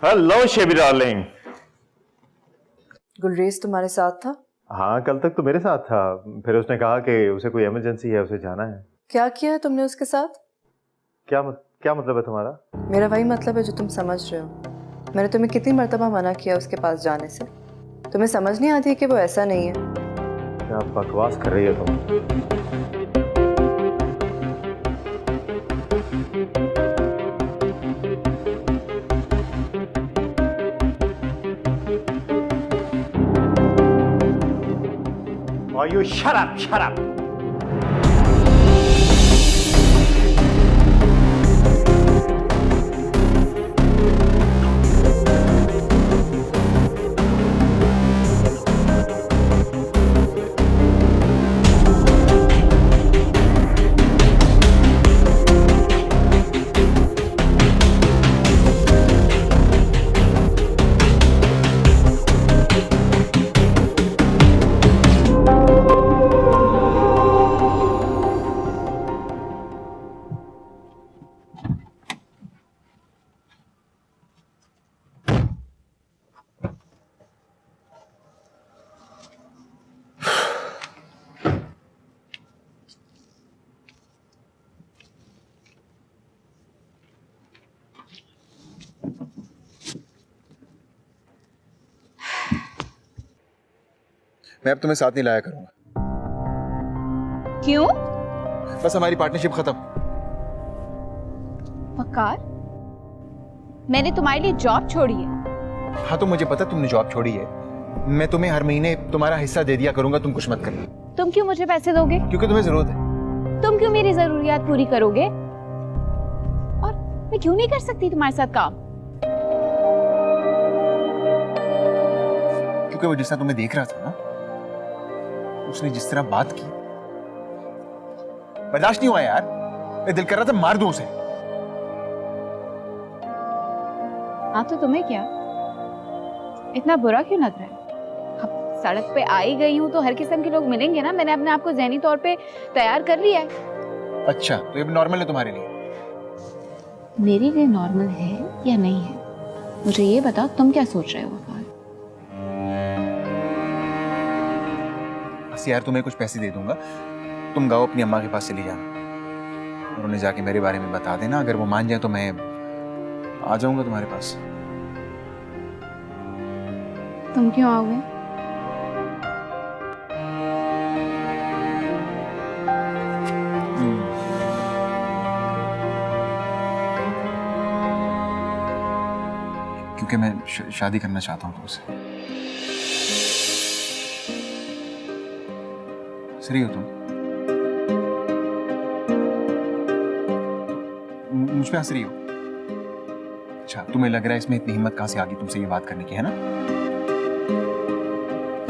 हेलो शेबी डार्लिंग।
गुलरेज तुम्हारे साथ था?
हाँ, कल तक तो मेरे साथ था, फिर उसने कहा कि उसे कोई इमरजेंसी है, उसे जाना है।
क्या किया है तुमने उसके साथ?
क्या मतलब है तुम्हारा?
मेरा वही मतलब है जो तुम समझ रहे हो। मैंने तुम्हें कितनी मर्तबा मना किया उसके पास जाने से। तुम्हें समझ नहीं आती कि वो ऐसा नहीं है।
क्या बकवास कर रही है तुम?
Oh, you shut up, shut up.
मैं अब तुम्हें साथ नहीं लाया करूंगा।
क्यों?
बस हमारी पार्टनरशिप खत्म।
वकार, मैंने तुम्हारे लिए जॉब छोड़ी है।
हाँ तो मुझे पता तुमने जॉब छोड़ी है। मैं तुम्हें हर महीने तुम्हारा हिस्सा दे दिया करूंगा, तुम कुछ मत करना।
तुम क्यों मुझे पैसे दोगे?
क्योंकि तुम्हें जरूरत है।
तुम क्यों मेरी जरूरियात पूरी करोगे? और मैं क्यों नहीं कर सकती तुम्हारे साथ काम?
क्योंकि वो जिस तरह तुम्हें देख रहा था ना, उसने जिस तरह बात की, बर्दाश्त नहीं हुआ यार। मैं दिल कर रहा था मार दूं उसे।
हाँ तो तुम्हें क्या, इतना बुरा क्यों लग रहा है? अब सड़क पे आई गई हूँ तो हर किस्म के लोग मिलेंगे ना। मैंने अपने आप को ज़हनी तौर पे तैयार कर लिया है।
अच्छा तो ये नॉर्मल है तुम्हारे लिए?
मेरे लिए नॉर्मल है या नहीं है, मुझे ये बताओ। तुम क्या सोच रहे हो?
बस यार तुम्हें कुछ पैसे दे दूंगा, तुम गाओ अपनी अम्मा के पास चली जाना और उन्हें जाके मेरे बारे में बता देना। अगर वो मान जाए तो मैं आ जाऊंगा तुम्हारे पास।
तुम क्यों आओगे?
क्योंकि मैं शादी करना चाहता हूँ तुमसे। सही हो तुम? मुझ पे हंस रही हो? अच्छा तुम्हें लग रहा है इसमें इतनी हिम्मत कहाँ से आ गई तुमसे ये बात करने की, है ना?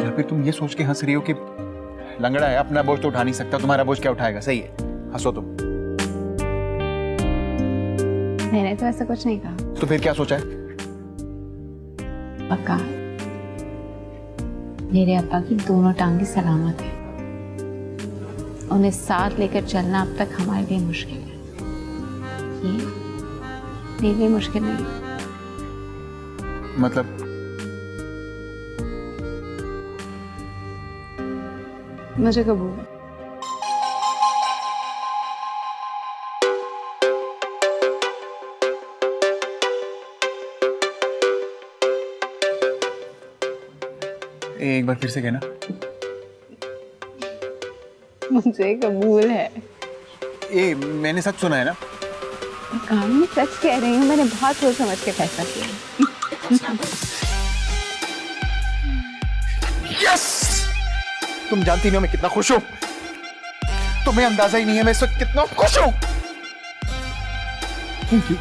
या फिर तुम ये सोच के हंस रही हो कि लंगड़ा है, अपना बोझ तो उठा नहीं सकता, तुम्हारा बोझ क्या उठाएगा? सही है, हंसो तुम।
मैंने तो ऐसा कुछ नहीं कहा।
तो फिर क्या सोचा है?
पक्का मेरे अब्बा की दोनों टांगे सलामत है। उन्हें साथ लेकर चलना अब तक हमारे लिए मुश्किल है। ये मेरे लिए मुश्किल नहीं।
मतलब?
मुझे कबूल है।
एक बार फिर से कहना।
मुझे कबूल है।
मैंने सच सुना है ना?
मैं सच कह रही हूँ, मैंने बहुत सोच समझ के फैसला किया।
यस! तुम जानती नहीं हो मैं कितना खुश हूँ। तुम्हें अंदाजा ही नहीं है मैं इस वक्त कितना खुश हूँ। Thank you.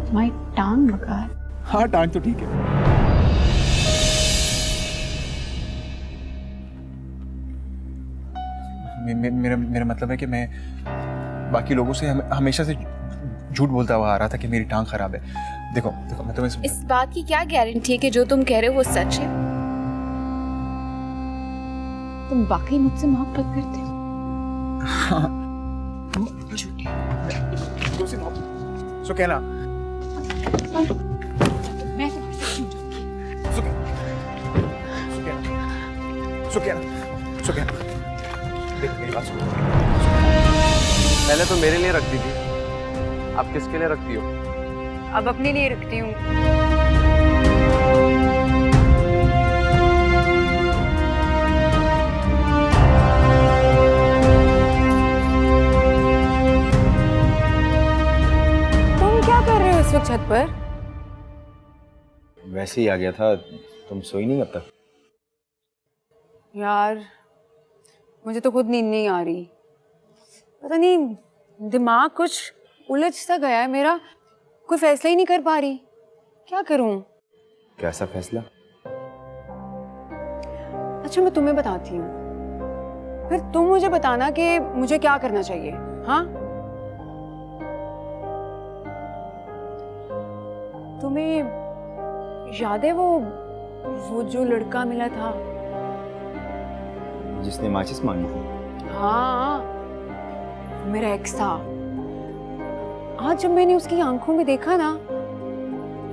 तुम्हारी टांग बकार।
हाँ टांग तो ठीक है। मेरा मतलब है कि मैं बाकी लोगों से हमेशा से झूठ बोलता हुआ आ रहा था कि मेरी टांग खराब है। देखो मैं तुम्हें
इस बात की क्या गारंटी है कि जो तुम कह रहे हो वो सच है? तुम वाकई मुझसे मोहब्बत करते हो?
सुकैना, सुकैना, देख मेरी बात सुन।
पहले तो मेरे लिए रखती थी, अब किसके लिए रखती हो?
अब अपने लिए रखती हूँ।
तुम क्या कर रहे हो इस वक्त छत पर?
वैसे ही आ गया था, तुम सोई नहीं अब तक?
यार मुझे तो खुद नींद नहीं आ रही, पता नहीं दिमाग कुछ उलझ सा गया है मेरा, कोई फैसला ही नहीं कर पा रही, क्या करूं?
कैसा फैसला?
अच्छा मैं तुम्हें बताती हूँ, फिर तुम मुझे बताना कि मुझे क्या करना चाहिए। हाँ, तुम्हें याद है वो जो लड़का मिला था
जिसने माचिस मांगी थी?
हाँ, मेरा एक्स था। आज जब मैंने उसकी आंखों में देखा ना,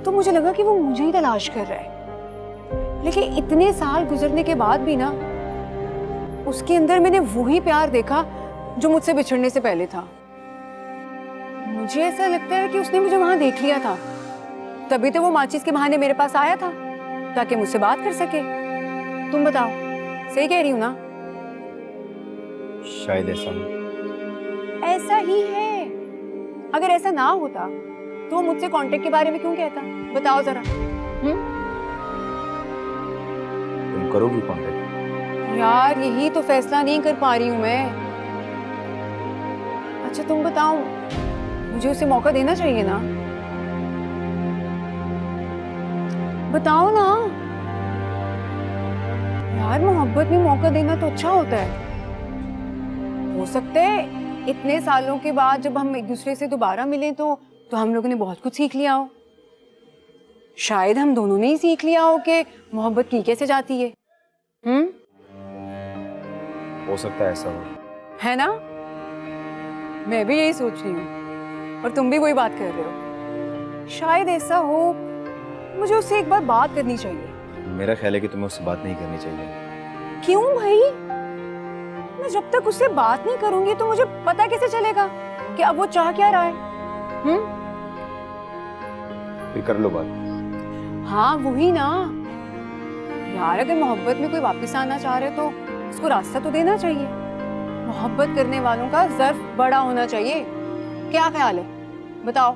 तो मुझे लगा कि वो मुझे ही तलाश कर रहा है। लेकिन इतने साल गुजरने के बाद भी ना, उसके अंदर मैंने वही प्यार देखा जो मुझसे बिछड़ने से पहले था। मुझे ऐसा लगता है कि उसने मुझे वहां देख लिया था, तभी तो वो माचिस के बहाने मेरे पास आया था ताकि मुझसे बात कर सके। तुम बताओ, सही कह रही हूँ ना?
शायद ऐसा हो।
ऐसा ही है। अगर ऐसा ना होता तो वो मुझसे कांटेक्ट के बारे में क्यों कहता? बताओ जरा।
तुम करोगी कांटेक्ट?
यार यही तो फैसला नहीं कर पा रही हूँ मैं। अच्छा तुम बताओ, मुझे उसे मौका देना चाहिए ना? बताओ ना यार, मोहब्बत में मौका देना तो अच्छा होता है। हो सकता है इतने सालों के बाद जब हम एक दूसरे से दोबारा मिलें तो हम लोगों ने बहुत कुछ सीख लिया हो। शायद हम दोनों ने ही सीख लिया हो कि मोहब्बत की कैसे जाती है।
हो सकता है ऐसा हो,
है ना? मैं भी यही सोच रही हूँ और तुम भी वही बात कर रहे हो। शायद ऐसा हो, मुझे उससे एक बार बात करनी चाहिए।
मेरा ख्याल है कि तुम्हें उससे बात नहीं करनी चाहिए।
क्यों भाई? मैं जब तक उससे बात नहीं करूंगी तो मुझे पता कैसे चलेगा कि अब वो चाह क्या रहा है?
फिर कर लो बात।
हाँ वही ना यार, अगर मोहब्बत में कोई वापस आना चाह रहे तो उसको रास्ता तो देना चाहिए। मोहब्बत करने वालों का ज़र्फ बड़ा होना चाहिए। क्या ख्याल है, बताओ?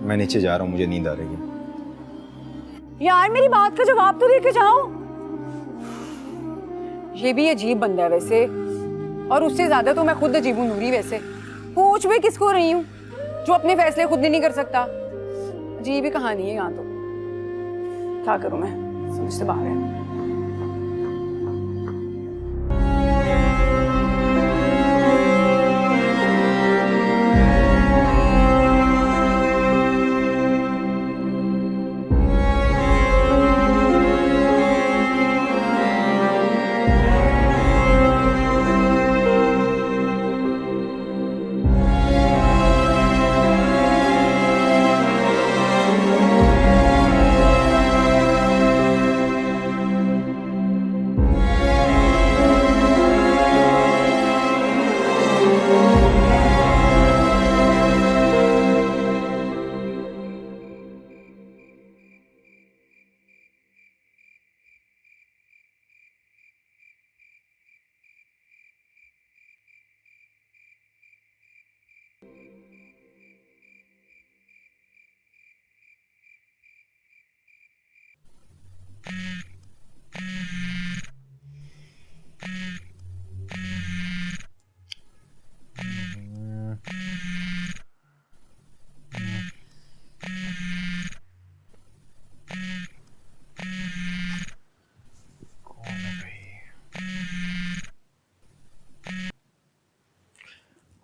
मैं नीचे जा रहा हूँ, मुझे नींद आ रही है।
यार मेरी बात का जवाब तो दे के जाओ। ये भी अजीब बंदा है वैसे, और उससे ज्यादा तो मैं खुद अजीब हूँ नूरी। वैसे पूछ भी किसको रही हूँ जो अपने फैसले खुद नहीं कर सकता। अजीब ही कहानी है यहाँ तो। क्या करूँ मैं, समझ से बाहर है।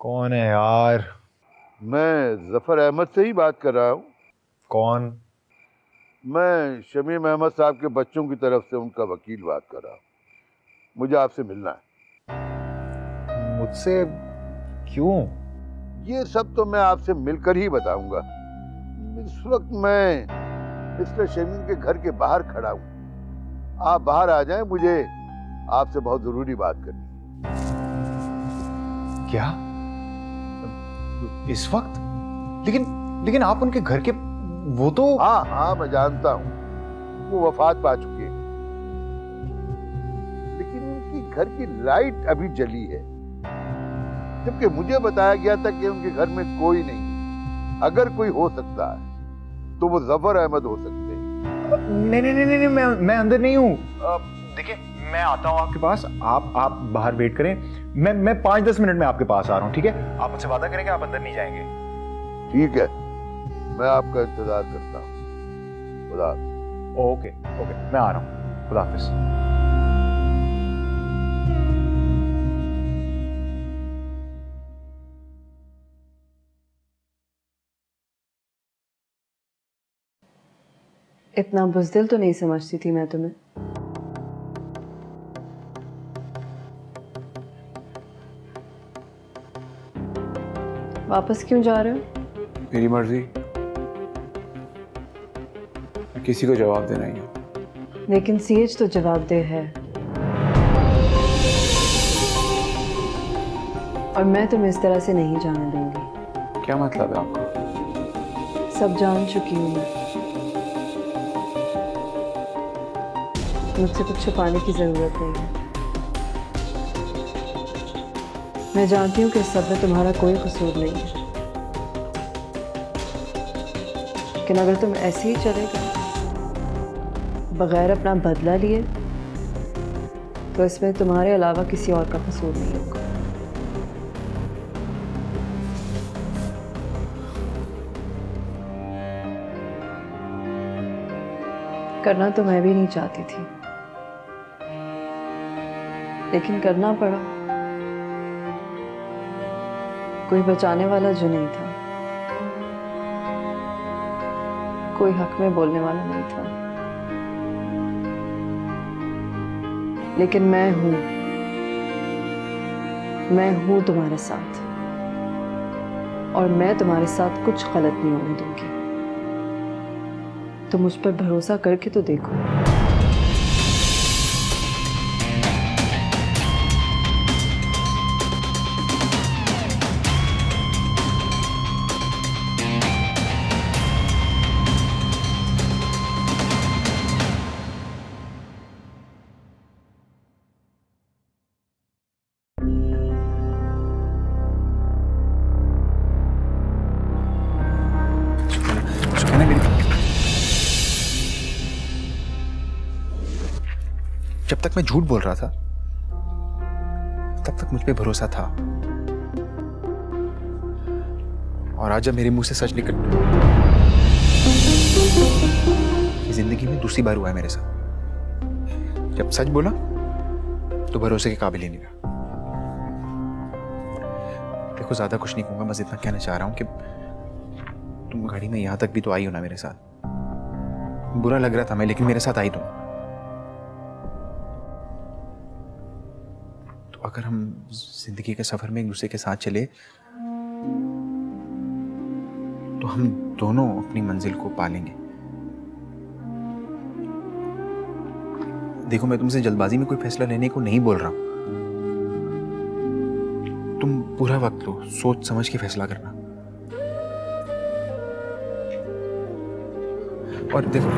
कौन है यार?
मैं जफर अहमद से ही बात कर रहा हूँ।
कौन?
मैं शमीम अहमद साहब के बच्चों की तरफ से उनका वकील बात कर रहा हूँ। मुझे आपसे मिलना है।
मुझसे क्यों?
ये सब तो मैं आपसे मिलकर ही बताऊंगा। इस वक्त मैं मिस्टर शेमिन के घर के बाहर खड़ा हूं। आप बाहर आ जाएं, मुझे आपसे बहुत जरूरी बात करनी।
क्या? इस वक्त? लेकिन आप उनके घर के, वो तो...
हाँ, मैं जानता हूँ वो वफात पा चुके हैं, लेकिन उनकी घर की लाइट अभी जली है, जबकि मुझे बताया गया था कि उनके घर में कोई नहीं। अगर कोई हो सकता है तो वो जफर अहमद हो सकते हैं।
नहीं, मैं अंदर नहीं हूँ। देखिए, मैं आता हूँ आपके पास। आप बाहर वेट करें। मैं 5-10 मिनट में आपके पास आ रहा हूँ, ठीक है? आप मुझसे वादा करें कि आप अंदर नहीं जाएंगे।
ठीक है, मैं आपका इंतजार करता हूँ। खुदा।
ओके, मैं आ रहा हूँ। खुदा हाफिज।
इतना बुज़दिल तो नहीं समझती थी मैं तुम्हें। वापस क्यों जा रहे हो?
मेरी मर्जी, मैं किसी को जवाब देना ही हूँ।
लेकिन सीएच तो जवाबदेह है, और मैं तुम्हें इस तरह से नहीं जाने दूंगी।
क्या मतलब है आपका?
सब जान चुकी हूँ मैं। मुझसे कुछ छुपाने की जरूरत नहीं है। मैं जानती हूँ कि इस सब में तुम्हारा कोई कसूर नहीं है, लेकिन अगर तुम ऐसे ही चले गए बगैर अपना बदला लिए, तो इसमें तुम्हारे अलावा किसी और का कसूर नहीं होगा। करना तो मैं भी नहीं चाहती थी, लेकिन करना पड़ा। कोई बचाने वाला जो नहीं था, कोई हक में बोलने वाला नहीं था, लेकिन मैं हूं तुम्हारे साथ, और मैं तुम्हारे साथ कुछ गलत नहीं होने दूंगी। तो मुझ पर भरोसा करके तो देखो।
जब तक मैं झूठ बोल रहा था, तब तक मुझ पे भरोसा था, और आज जब मेरे मुंह से सच निकल, ये जिंदगी में दूसरी बार हुआ है मेरे साथ। जब सच बोला तो भरोसे के काबिल ही नहीं रहा। देखो, ज्यादा कुछ नहीं कहूंगा, बस इतना कहना चाह रहा हूं कि तुम गाड़ी में यहां तक भी तो आई हो ना मेरे साथ। बुरा लग रहा था मैं, लेकिन मेरे साथ आई तुम। अगर हम जिंदगी के सफर में एक दूसरे के साथ चले, तो हम दोनों अपनी मंजिल को पालेंगे। देखो, मैं तुमसे जल्दबाजी में कोई फैसला लेने को नहीं बोल रहा हूं। तुम पूरा वक्त लो, सोच समझ के फैसला करना। और देखो,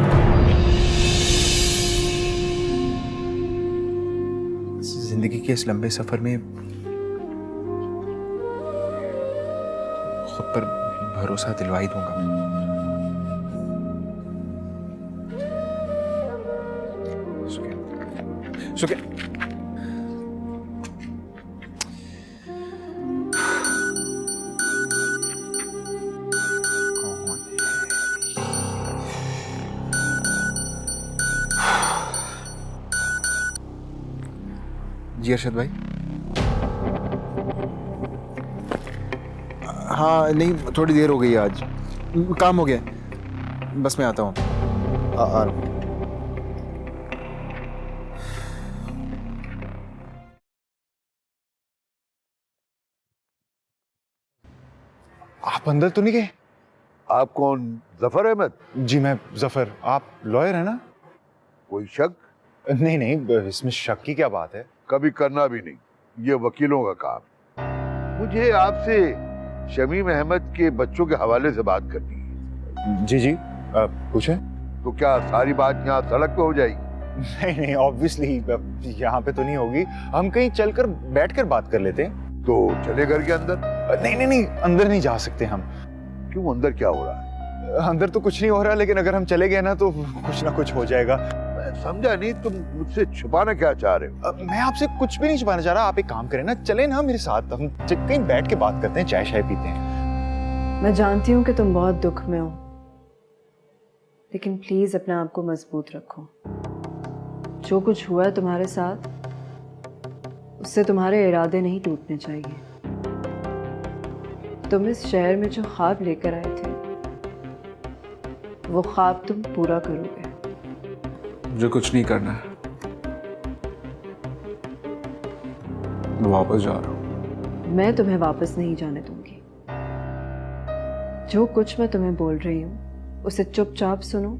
जिंदगी के इस लंबे सफर में खुद पर भरोसा दिलवा ही दूंगा। सुके जी अरशद भाई। हाँ, नहीं, थोड़ी देर हो गई आज, काम हो गया। बस मैं आता हूँ। आ रहा हूँ। आप अंदर तो नहीं गए?
आप कौन? जफर अहमद?
जी मैं जफर। आप लॉयर है ना?
कोई शक?
नहीं नहीं, इसमें शक की क्या बात है?
कभी करना भी नहीं, ये वकीलों का काम। मुझे आपसे शमीम अहमद के बच्चों के हवाले से बात करनी है।
जी जी, पूछे।
तो क्या सारी बात यहाँ सड़क पे हो जाएगी?
नहीं नहीं, ऑब्वियसली यहाँ पे तो नहीं होगी। हम कहीं चलकर बैठकर बात कर लेते हैं।
तो चले घर के अंदर?
नहीं नहीं नहीं, अंदर नहीं जा सकते हम।
क्यों? अंदर क्या हो रहा है?
अंदर तो कुछ नहीं हो रहा, लेकिन अगर हम चले गए ना तो कुछ ना कुछ हो जाएगा।
मैं समझा नहीं, तुम मुझसे छुपाना क्या चाह रहे हो?
मैं आपसे कुछ भी नहीं छुपाना चाह रहा। आप एक काम करें ना, चले ना मेरे साथ, हम कहीं बैठ के बात करते हैं, चाय शाय पीते हैं।
मैं जानती हूँ कि तुम बहुत दुख में हो, लेकिन प्लीज अपने आप को मजबूत रखो। जो कुछ हुआ है तुम्हारे साथ, उससे तुम्हारे इरादे नहीं टूटने चाहिए। तुम इस शहर में जो ख्वाब लेकर आए थे, वो ख्वाब तुम पूरा करोगे।
मुझे कुछ नहीं करना है, मैं वापस जा रहा हूँ।
मैं तुम्हें वापस नहीं जाने दूंगी। जो कुछ मैं तुम्हें बोल रही हूँ उसे चुपचाप सुनो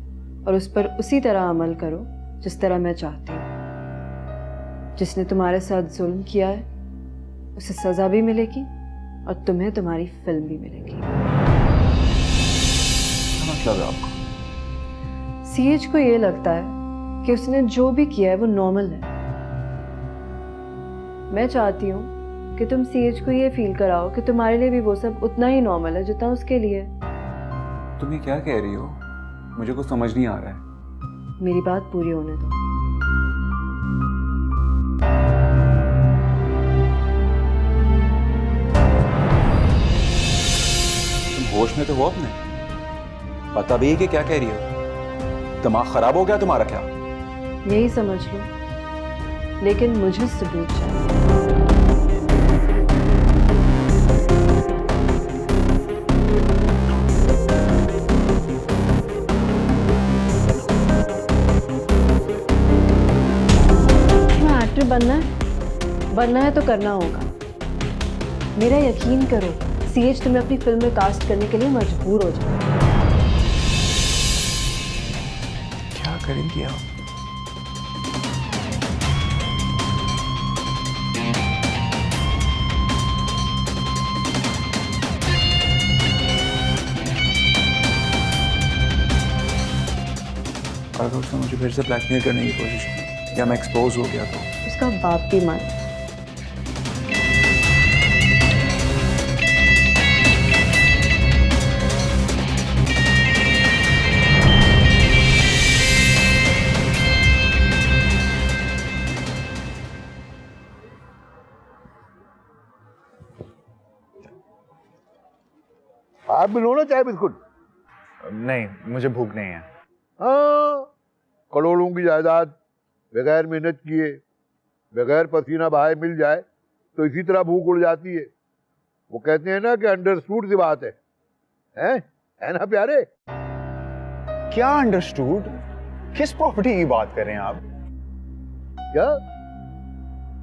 और उस पर उसी तरह अमल करो जिस तरह मैं चाहती हूँ। जिसने तुम्हारे साथ जुल्म किया है उसे सजा भी मिलेगी और तुम्हें तुम्हारी फिल्म भी मिलेगी।
क्या मतलब है आपको?
सीएच को ये लगता है कि उसने जो भी किया है वो नॉर्मल है। मैं चाहती हूँ कि तुम सीएच को ये फील कराओ कि तुम्हारे लिए भी वो सब उतना ही नॉर्मल है जितना उसके लिए।
तुम ये क्या कह रही हो? मुझे कुछ समझ नहीं आ रहा है।
मेरी बात पूरी होने दो।
तुम होश में तो हो अपने? पता भी है कि क्या कह रही हो? दिमाग खराब हो गया तुम्हारा क्या?
यही समझ लो, लेकिन मुझे सबूत चाहिए। बनना है तो करना होगा। मेरा यकीन करो, सीएच तुम्हें अपनी फिल्म में कास्ट करने के लिए मजबूर हो जाए।
क्या करेंगी आप? अगर उसने मुझे फिर से ब्लैकमेल करने की कोशिश की या मैं एक्सपोज हो गया तो
उसका बाप भी मान।
आप भी लो ना चाय बिस्कुट।
नहीं, मुझे भूख नहीं है।
हाँ, करोड़ों की जायदाद बगैर मेहनत किए, बगैर पसीना बहाए मिल जाए तो इसी तरह भूख उड़ जाती है। वो कहते हैं ना कि अंडरस्टूड सी बात है ना प्यारे?
क्या अंडरस्टूड? किस प्रॉपर्टी की बात कर रहे हैं आप?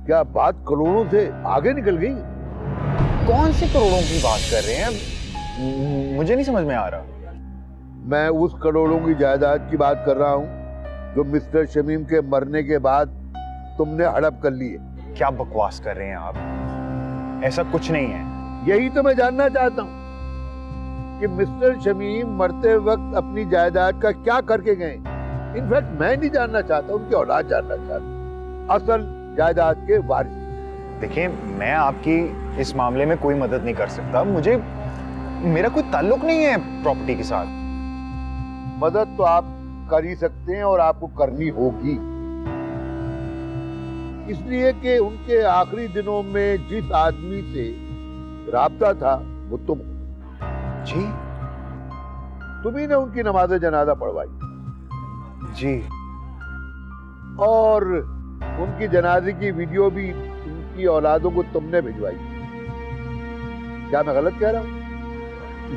क्या बात करोड़ों से आगे निकल गई?
कौन सी करोड़ों की बात कर रहे हैं? मुझे नहीं समझ में आ रहा।
मैं उस करोड़ों की जायदाद की बात कर रहा हूँ जो मिस्टर शमीम के मरने के बाद तुमने हड़प कर ली है।
क्या बकवास कर रहे हैं आप? ऐसा कुछ नहीं है।
यही तो मैं जानना चाहता हूँ कि मिस्टर शमीम मरते वक्त अपनी जायदाद का क्या करके गए। इनफैक्ट मैं नहीं जानना चाहता, उनकी औलाद जानना चाहता, असल जायदाद के वारिस।
देखिए, मैं आपकी इस मामले में कोई मदद नहीं कर सकता। मेरा कोई ताल्लुक नहीं है प्रॉपर्टी के साथ।
मदद तो आप कर ही सकते हैं और आपको करनी होगी, इसलिए कि उनके आखिरी दिनों में जिस आदमी से राब्ता था वो तुम।
जी?
तुम्ही ने उनकी नमाज जनाजा पढ़वाई।
जी।
और उनकी जनाजे की वीडियो भी उनकी औलादों को तुमने भिजवाई। क्या मैं गलत कह रहा हूं?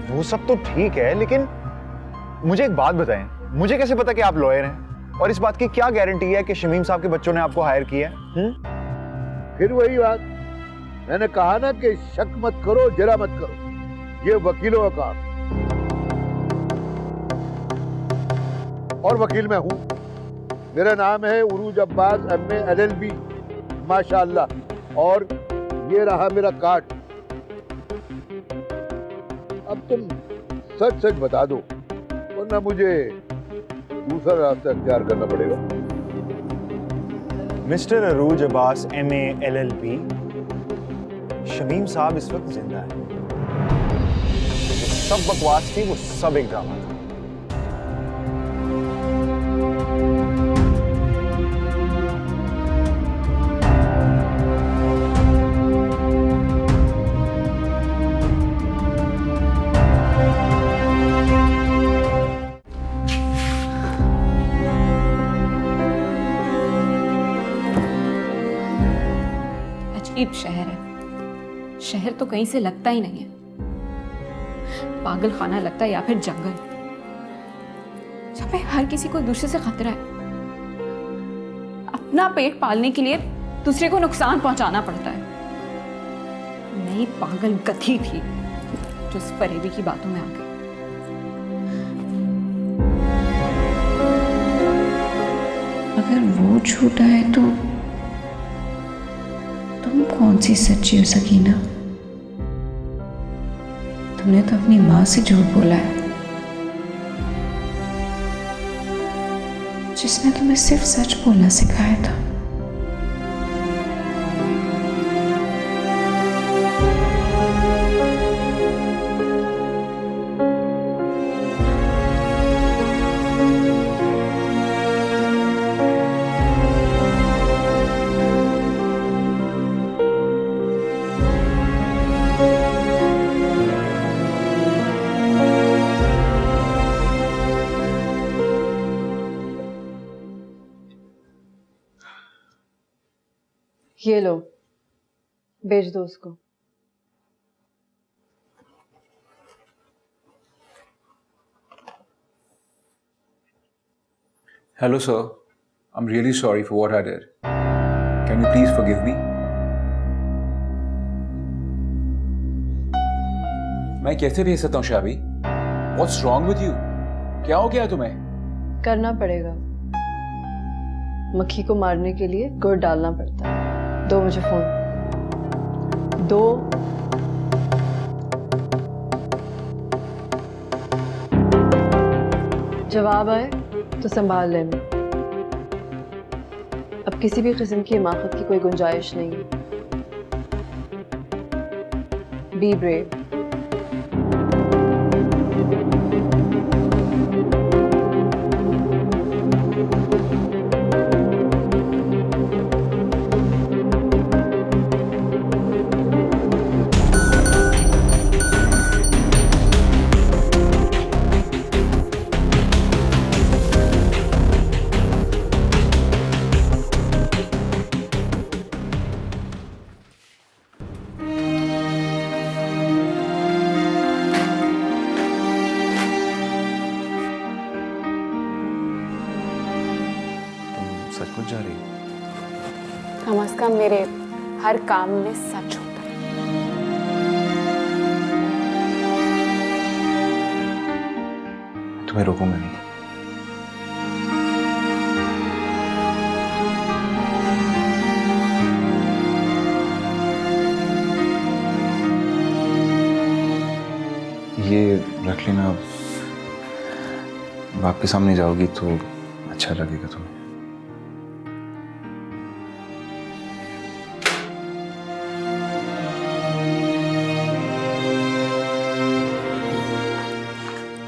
वो सब तो ठीक है, लेकिन मुझे एक बात बताएं, मुझे कैसे पता कि आप लॉयर हैं? और इस बात की क्या गारंटी है कि शमीम साहब के बच्चों ने आपको हायर किया है?
फिर वही बात, मैंने कहा ना कि शक मत करो, जरा मत करो। ये वकीलों का काम, और वकील मैं हूं। मेरा नाम है उरूज अब्बास MA LLB, माशाअल्लाह। और ये रहा मेरा कार्ड। अब तुम सच सच बता दो, वरना मुझे दूसरा रास्ता अख्तियार करना पड़ेगा।
मिस्टर अरूज अब्बास MA LLB, शमीम साहब इस वक्त जिंदा है। जो सब बकवास थी वो सब एक ड्रामा था।
अजीब शहर है। शहर तो कहीं से लगता ही नहीं है, पागल खाना लगता है या फिर जंगल, जहाँ पे हर किसी को दूसरे से खतरा है। अपना पेट पालने के लिए दूसरे को नुकसान पहुंचाना पड़ता है। नई पागल गधी थी जो इस फरेबी की बातों में आ गई। अगर वो झूठा है तो तुम कौन सी सच्ची हो सकीना? तुमने तो अपनी माँ से झूठ बोला है, जिसने तुम्हें सिर्फ सच बोलना सिखाया था।
ये लो, बेच दो उसको।
Hello, sir. I'm really sorry for what I did. Can you please forgive me? मैं कैसे भेज सकता हूँ शाबी? What's wrong with you? क्या हो गया तुम्हें?
करना पड़ेगा। मक्खी को मारने के लिए गुड़ डालना पड़ता है। दो मुझे फोन। दो। जवाब आए तो संभाल लेना। अब किसी भी किस्म की हिमाकत की कोई गुंजाइश नहीं है। Be brave.
सचमुच जा रही हो?
कम से कम मेरे हर काम में सच होता है।
तुम्हें रोकूंगा नहीं। ये रख लेना, बाप के सामने जाओगी तो अच्छा लगेगा तुम्हें।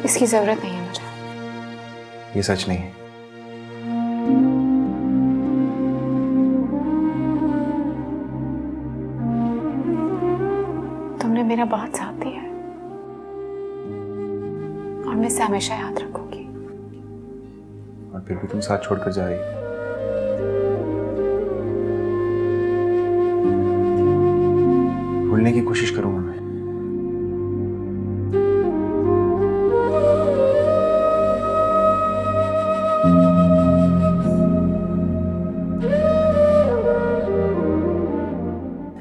इसकी जरूरत नहीं है मुझे।
ये सच नहीं है।
तुमने मेरा बहुत साथ दिया है और मैं इसे हमेशा याद रखूंगी।
और फिर भी तुम साथ छोड़कर जा रही हो। भूलने की कोशिश करूंगा मैं।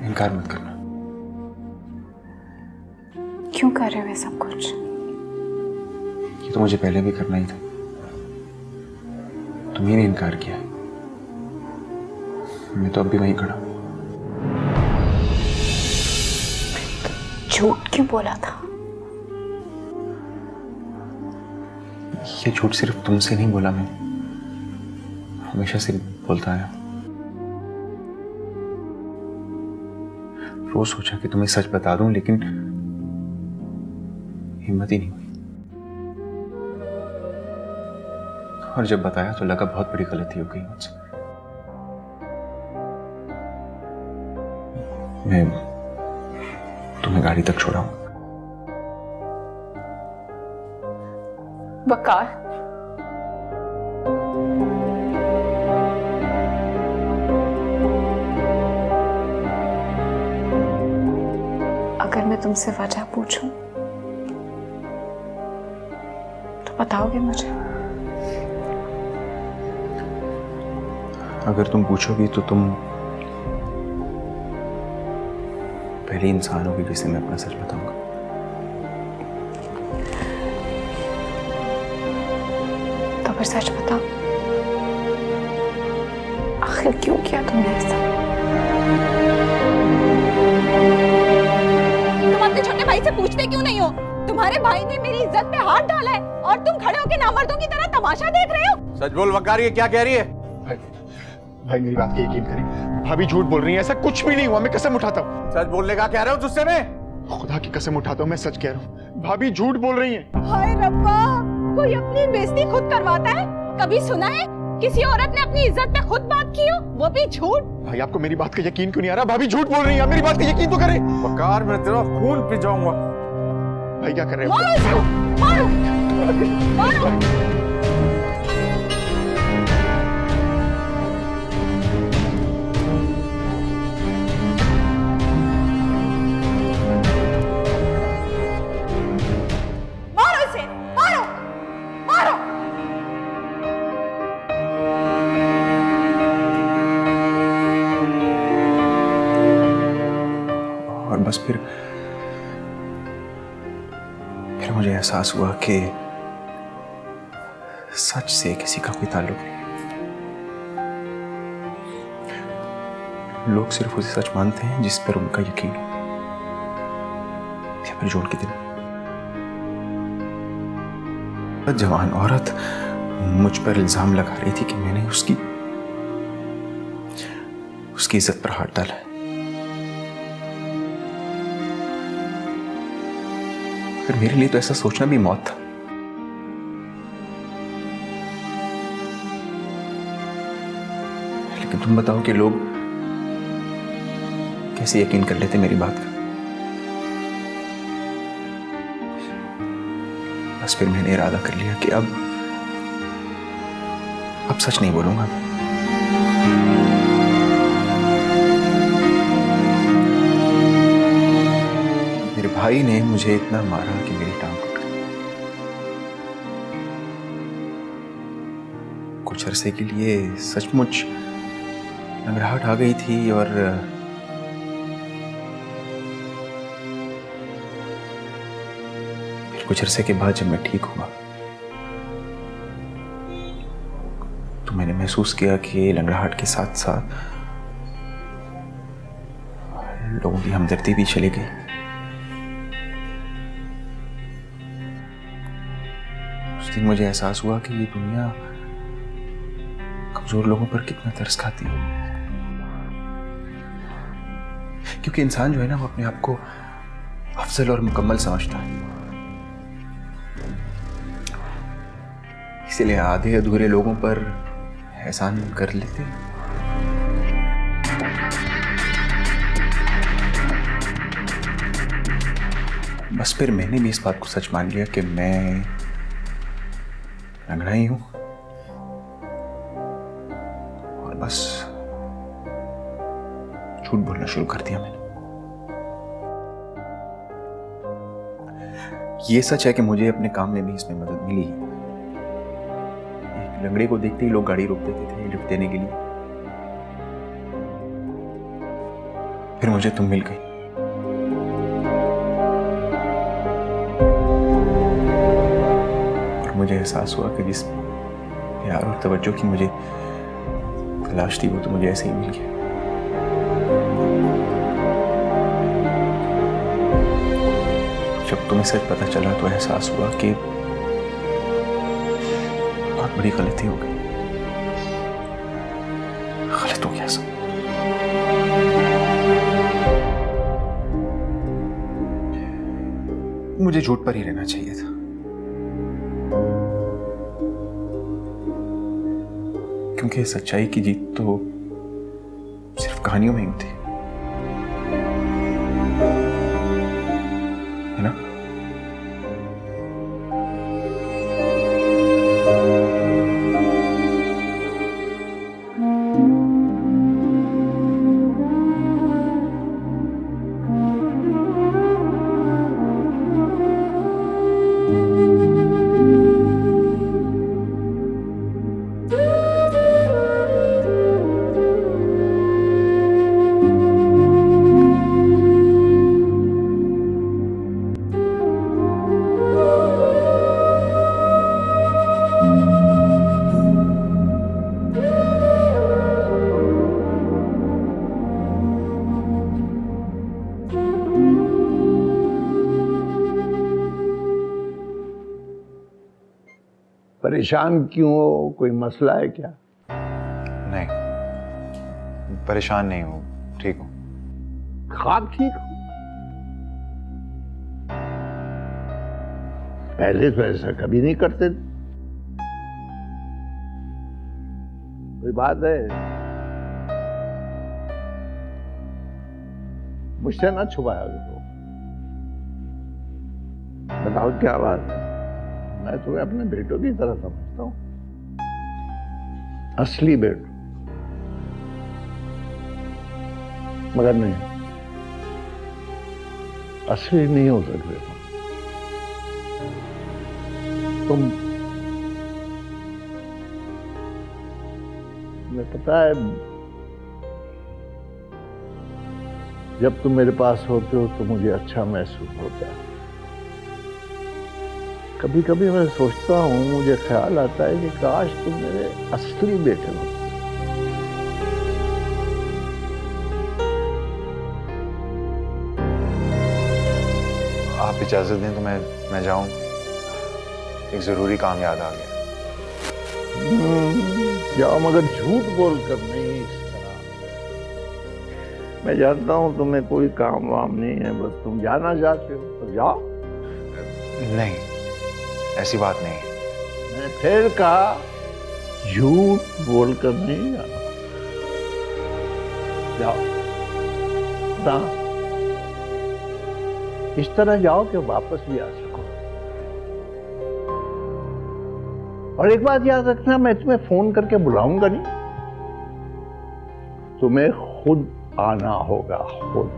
इनकार मत करना।
क्यों?
क्यों कर रहे हो ये सब कुछ?
ये तो मुझे पहले भी करना ही था, तुमने ने इनकार किया, मैं तो अब भी वहीं खड़ा हूं।
झूठ क्यों बोला था?
ये झूठ सिर्फ तुमसे नहीं बोला, मैं हमेशा से बोलता आया। रोज सोचा कि तुम्हें सच बता दूं, लेकिन हिम्मत ही नहीं हुई। और जब बताया तो लगा बहुत बड़ी गलती हो गई मुझसे। मैं तुम्हें गाड़ी तक छोड़ा हूं।
वकार,
अगर मैं तुमसे वजह पूछूं तो बताओगे मुझे?
अगर तुम पूछोगी तो तुम पहली इंसान होगी जिसे मैं अपना सच बताऊंगा।
तो फिर सच बताओ, आखिर क्यों किया तुमने ऐसा?
तुम अपने छोटे भाई से पूछते क्यों नहीं हो? तुम्हारे भाई ने मेरी इज्जत पे हाथ डाला है और तुम खड़े होकर नामर्दों की तरह तमाशा देख रहे हो।
सच बोल वकार, ये क्या कह रही है?
भाई मेरी बात की यकीन करें, भाभी झूठ बोल रही है, ऐसा कुछ भी नहीं हुआ, मैं कसम उठाता हूँ।
सच बोलने का कह रहे हो तुझसे? मैं
खुदा की कसम उठाता हूँ, मैं सच कह रहा हूँ, भाभी झूठ बोल रही है।
हाय रब्बा, कोई अपनी बेइज्जती खुद करवाता है? कभी सुना है किसी औरत ने अपनी इज्जत पे खुद बात की हो, वो भी झूठ?
भाई आपको मेरी बात का यकीन क्यों नहीं आ रहा? भाभी झूठ बोल रही है, मेरी बात का यकीन तो करें।
वकार, मैं तेरा खून पी जाऊंगा।
भाई क्या कर रहे हो?
मारो इसको, मारो, मारो।
बस फिर मुझे एहसास हुआ कि सच से किसी का कोई ताल्लुक नहीं। लोग सिर्फ उसे सच मानते हैं जिस पर उनका यकीन हो, या फिर जो उनके दिल में। जवान औरत मुझ पर इल्जाम लगा रही थी कि मैंने उसकी इज्जत पर हाथ डाला है। फिर मेरे लिए तो ऐसा सोचना भी मौत था। लेकिन तुम बताओ कि लोग कैसे यकीन कर लेते मेरी बात का। बस फिर मैंने इरादा कर लिया कि अब सच नहीं बोलूंगा। मेरे भाई ने मुझे इतना मारा कि मेरी टांग टूट गई। कुछ अरसे के लिए सचमुच घबराहट आ गई थी और फिर कुछ अरसे के बाद जब मैं ठीक हुआ तो मैंने महसूस किया कि लंगड़ाहट के साथ साथ लोगों की हमदर्दी भी चली गई। उस दिन मुझे एहसास हुआ कि ये दुनिया कमजोर लोगों पर कितना तरस खाती है, क्योंकि इंसान जो है ना वो अपने आप को अफजल और मुकम्मल समझता है। इसलिए आधे अधूरे लोगों पर एहसान कर लेते हैं। बस फिर मैंने भी इस बात को सच मान लिया कि मैं लंगड़ा ही हूं और बस झूठ बोलना शुरू कर दिया मैंने। ये सच है कि मुझे अपने काम में भी इसमें मदद मिली है। एक लंगड़े को देखते ही लोग गाड़ी रोक देते थे लिफ्ट देने के लिए। फिर मुझे तुम मिल गई। मुझे एहसास हुआ कि जिस प्यार और तवज्जो की मुझे तलाश थी वो तो मुझे ऐसे ही मिल गया। जब तुम्हें सच पता चला तो एहसास हुआ कि बहुत बड़ी गलती हो गई। गलत हो गया सब। मुझे झूठ पर ही रहना चाहिए था। क्योंकि सच्चाई की जीत तो सिर्फ कहानियों में ही होती है ना?
परेशान क्यों हो? कोई मसला है क्या?
नहीं, परेशान नहीं हूं, ठीक हूं।
हाँ ठीक हो। पहले तो ऐसा कभी नहीं करते। कोई बात है? मुझसे ना छुपाया करो। बताओ क्या बात है? मैं तुम्हें अपने बेटों की तरह समझता हूँ, असली बेटो। मगर नहीं, असली नहीं हो सकते तुम। तुम्हें पता है, जब तुम मेरे पास होते हो तो मुझे अच्छा महसूस होता है। कभी कभी मैं सोचता हूँ, मुझे ख्याल आता है कि काश तुम मेरे असली बेटे हो।
आप इजाजत दें तो मैं जाऊं, एक जरूरी काम याद आ गया।
जाओ, मगर झूठ बोलकर नहीं इस तरह। मैं जानता हूँ तुम्हें कोई काम वाम नहीं है, बस तुम जाना चाहते हो तो जाओ।
नहीं, ऐसी बात नहीं।
मैंने फिर कहा, झूठ बोलकर नहीं जाना। जाओ ना, इस तरह जाओ कि वापस भी आ सको। और एक बात याद रखना, मैं तुम्हें फोन करके बुलाऊंगा नहीं, तुम्हें खुद आना होगा, खुद।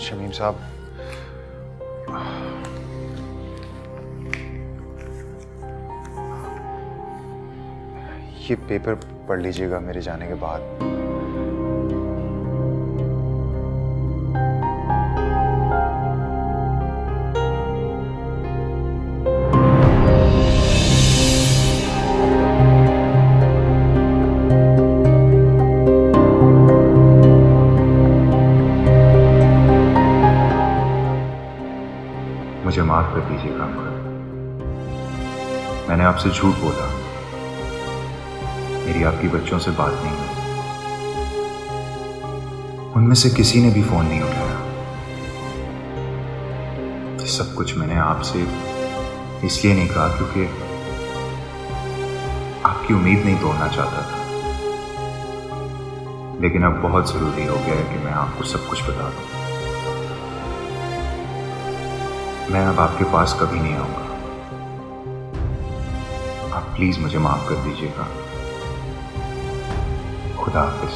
शमीम साहब, ये पेपर पढ़ लीजिएगा मेरे जाने के बाद।
मुझे माफ कर दीजिएगा अंकल, मैंने आपसे झूठ बोला। मेरी आपकी बच्चों से बात नहीं हुई, उनमें से किसी ने भी फोन नहीं उठाया। सब कुछ मैंने आपसे इसलिए नहीं कहा क्योंकि आपकी उम्मीद नहीं तोड़ना चाहता था, लेकिन अब बहुत जरूरी हो गया है कि मैं आपको सब कुछ बता दूं। मैं अब आपके पास कभी नहीं आऊंगा, आप प्लीज मुझे माफ कर दीजिएगा। खुदा हाफिज।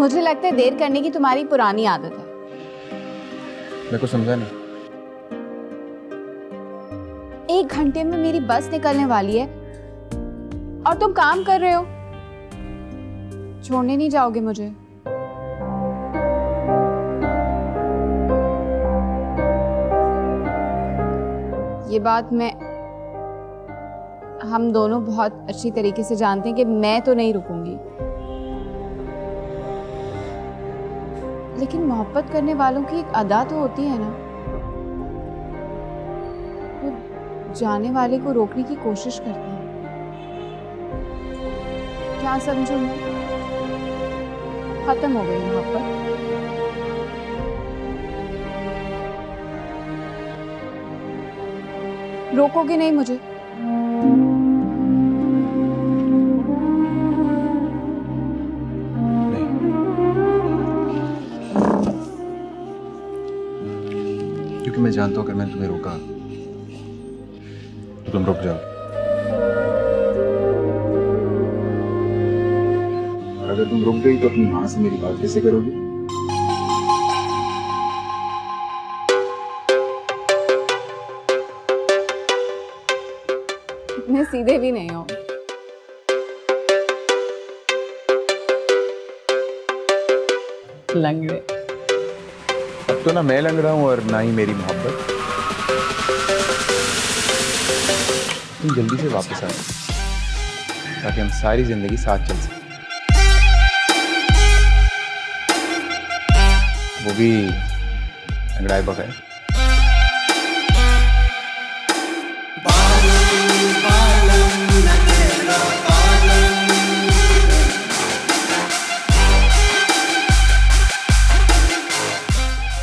मुझे लगता है देर करने की तुम्हारी पुरानी आदत है।
मेरे को समझा नहीं।
1 घंटे में मेरी बस निकलने वाली है और तुम काम कर रहे हो। छोड़ने नहीं जाओगे मुझे? ये बात हम दोनों बहुत अच्छी तरीके से जानते हैं कि मैं तो नहीं रुकूंगी, लेकिन मोहब्बत करने वालों की एक अदा तो होती है ना, वो जाने वाले को रोकने की कोशिश करते हैं। क्या समझूं मैं? खत्म हो गई मोहब्बत। रोकोगे नहीं मुझे?
क्योंकि मैं जानता हूं अगर मैंने तुम्हें रोका तो तुम रुक जाओ, और अगर तुम रुक गई तो अपनी मां से मेरी बात कैसे करोगी?
मैं सीधे भी नहीं हूं।
लंगड़े।
अब तो ना मैं लंग रहा हूं और ना ही मेरी मोहब्बत। तुम जल्दी से वापस आ जाओ ताकि हम सारी जिंदगी साथ चल सकें, वो भी लंगड़ाए बगैर।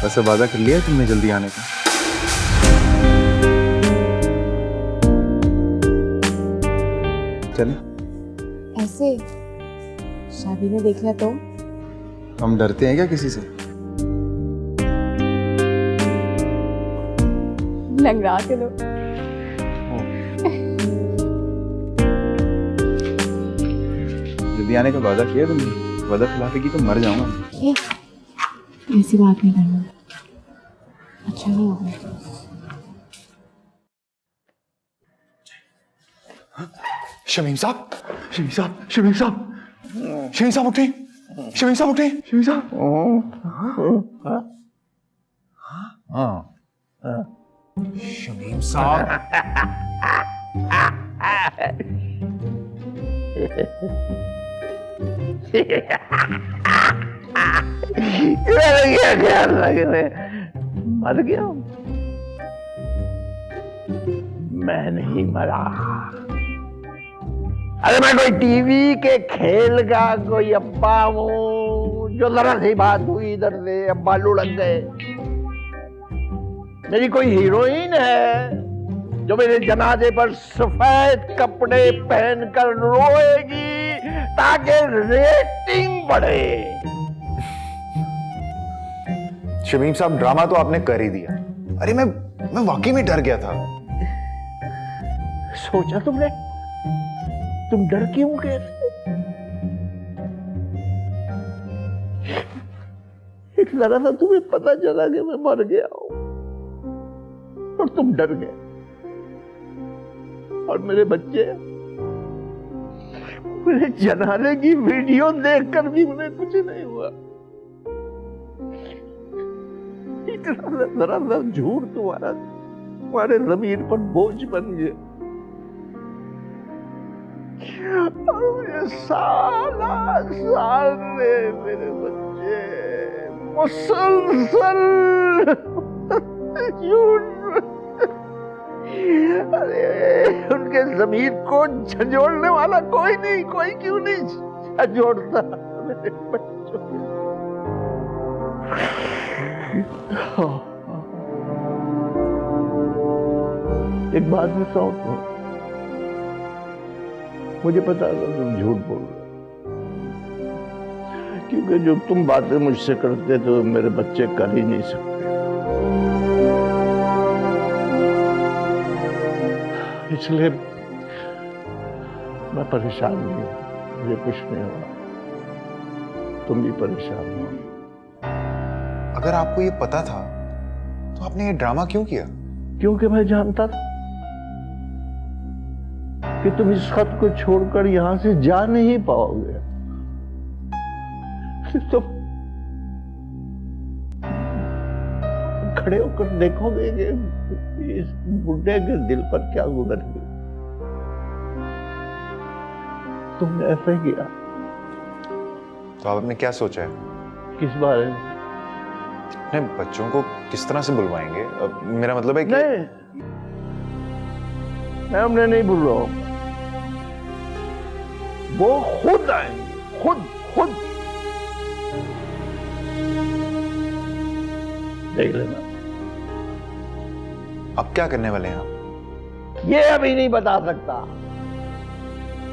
वैसे वादा कर लिया तुमने जल्दी आने का? चले?
ऐसे शादी में देख लिया तो?
हम डरते हैं क्या किसी से?
लंगड़ा के दो।
जल्दी आने का वादा किया तुमने, वादा खिलाफेगी तो मर जाऊंगा।
ऐसी बात नहीं करना, अच्छा नहीं होगा।
शमीम साहब, शमीम साहब, शमीम साहब, शमीम साहब उठे, शमीम साहब उठे, शमीम साहब। हाँ, शमीम साहब।
क्या ख्याल लग रहे? मर गया हूं? मैं नहीं मरा। अरे मैं कोई टीवी के खेल का कोई अब्बा हूं जो जरा सी बात हुई इधर से अब्बा लुढ़क गए। मेरी कोई हीरोइन है जो मेरे जनाजे पर सफेद कपड़े पहनकर रोएगी ताकि रेटिंग बढ़े।
शमीम साहब ड्रामा तो आपने कर ही दिया। अरे मैं वाकई में डर गया था।
सोचा तुमने? तुम डर क्यों गए? जरा सा तुम्हें पता चला कि मैं मर गया हूं और तुम डर गए, और मेरे बच्चे मेरे जनाने की वीडियो देखकर भी उन्हें कुछ नहीं हुआ। जरा सा झूठ तुम्हारे जमीन पर बोझ बन गया, और मुझे साल मेरे बच्चे मुसलसल अरे उनके जमीन को झंझोड़ने वाला कोई नहीं, कोई क्यों नहीं झंझोड़ता मेरे बच्चों को। एक बात बताओ तो, मुझे पता था तुम झूठ बोल रहे, क्योंकि जो तुम बातें मुझसे करते तो मेरे बच्चे कर ही नहीं सकते। इसलिए मैं परेशान नहीं हूं, मुझे कुछ नहीं हुआ। तुम भी परेशान हो।
अगर आपको ये पता था तो आपने ये ड्रामा क्यों किया?
क्योंकि मैं जानता था कि तुम इस खत को छोड़कर यहां से जा नहीं पाओगे। तुम खड़े होकर देखोगे कि इस बुढ़े के दिल पर क्या गुजर गई। तुमने ऐसा किया।
तो आप आपने क्या सोचा है?
किस बारे में?
अपने बच्चों को किस तरह से बुलवाएंगे? मेरा मतलब है कि
नहीं, मैं उन्हें नहीं भूल रहा हूं। वो खुद आएंगे, खुद देख लेना।
अब क्या करने वाले हैं आप?
ये अभी नहीं बता सकता,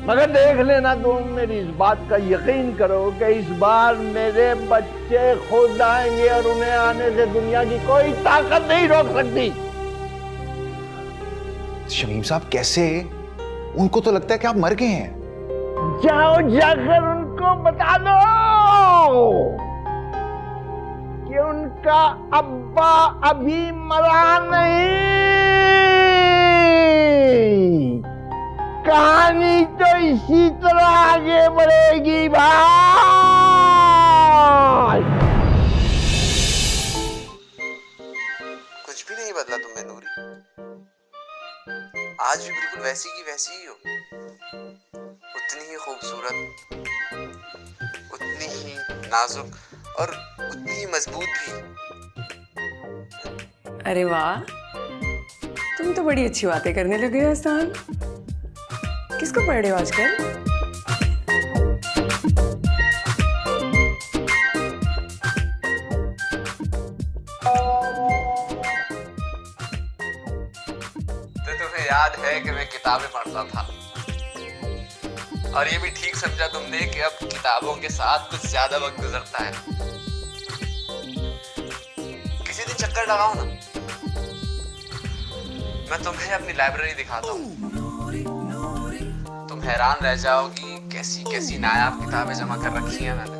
मगर देख लेना तुम। मेरी इस बात का यकीन करो कि इस बार मेरे बच्चे खुद आएंगे और उन्हें आने से दुनिया की कोई ताकत नहीं रोक सकती।
शमीम साहब कैसे? उनको तो लगता है कि आप मर गए हैं।
जाओ जाकर उनको बता दो कि उनका अब्बा अभी मरा नहीं। कहानी तो इसी तरह आगे बढ़ेगी भाई।
कुछ भी नहीं बदला तुम में नूरी, आज भी बिल्कुल वैसी की वैसी ही हो, उतनी ही खूबसूरत, उतनी ही नाजुक और उतनी ही मजबूत भी।
अरे वाह, तुम तो बड़ी अच्छी बातें करने लगे हो आसान। किसको पढ़ रहे हो आजकल?
तो तुम्हें याद है कि मैं किताबें पढ़ता था, और ये भी ठीक समझा तुमने कि अब किताबों के साथ कुछ ज्यादा वक्त गुजरता है। किसी दिन चक्कर लगाओ ना, मैं तुम्हें अपनी लाइब्रेरी दिखाता हूँ। तुम हैरान रह जाओगी कैसी कैसी नायाब किताबें जमा कर रखी हैं मैंने।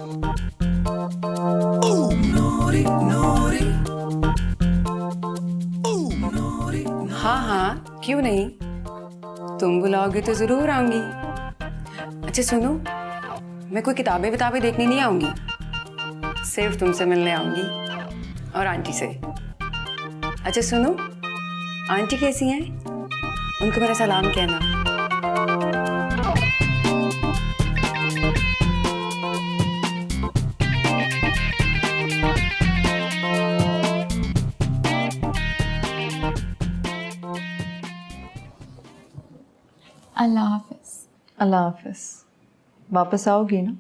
हाँ हाँ, क्यों नहीं, तुम बुलाओगे तो जरूर आऊंगी। अच्छा सुनो, मैं कोई किताबें देखने नहीं आऊंगी, सिर्फ तुमसे मिलने आऊंगी और आंटी से। अच्छा सुनो, आंटी कैसी हैं? उनको मेरा सलाम कहना।
अल्लाह हाफिज।
अल्लाह हाफिज। वापस आओगी ना?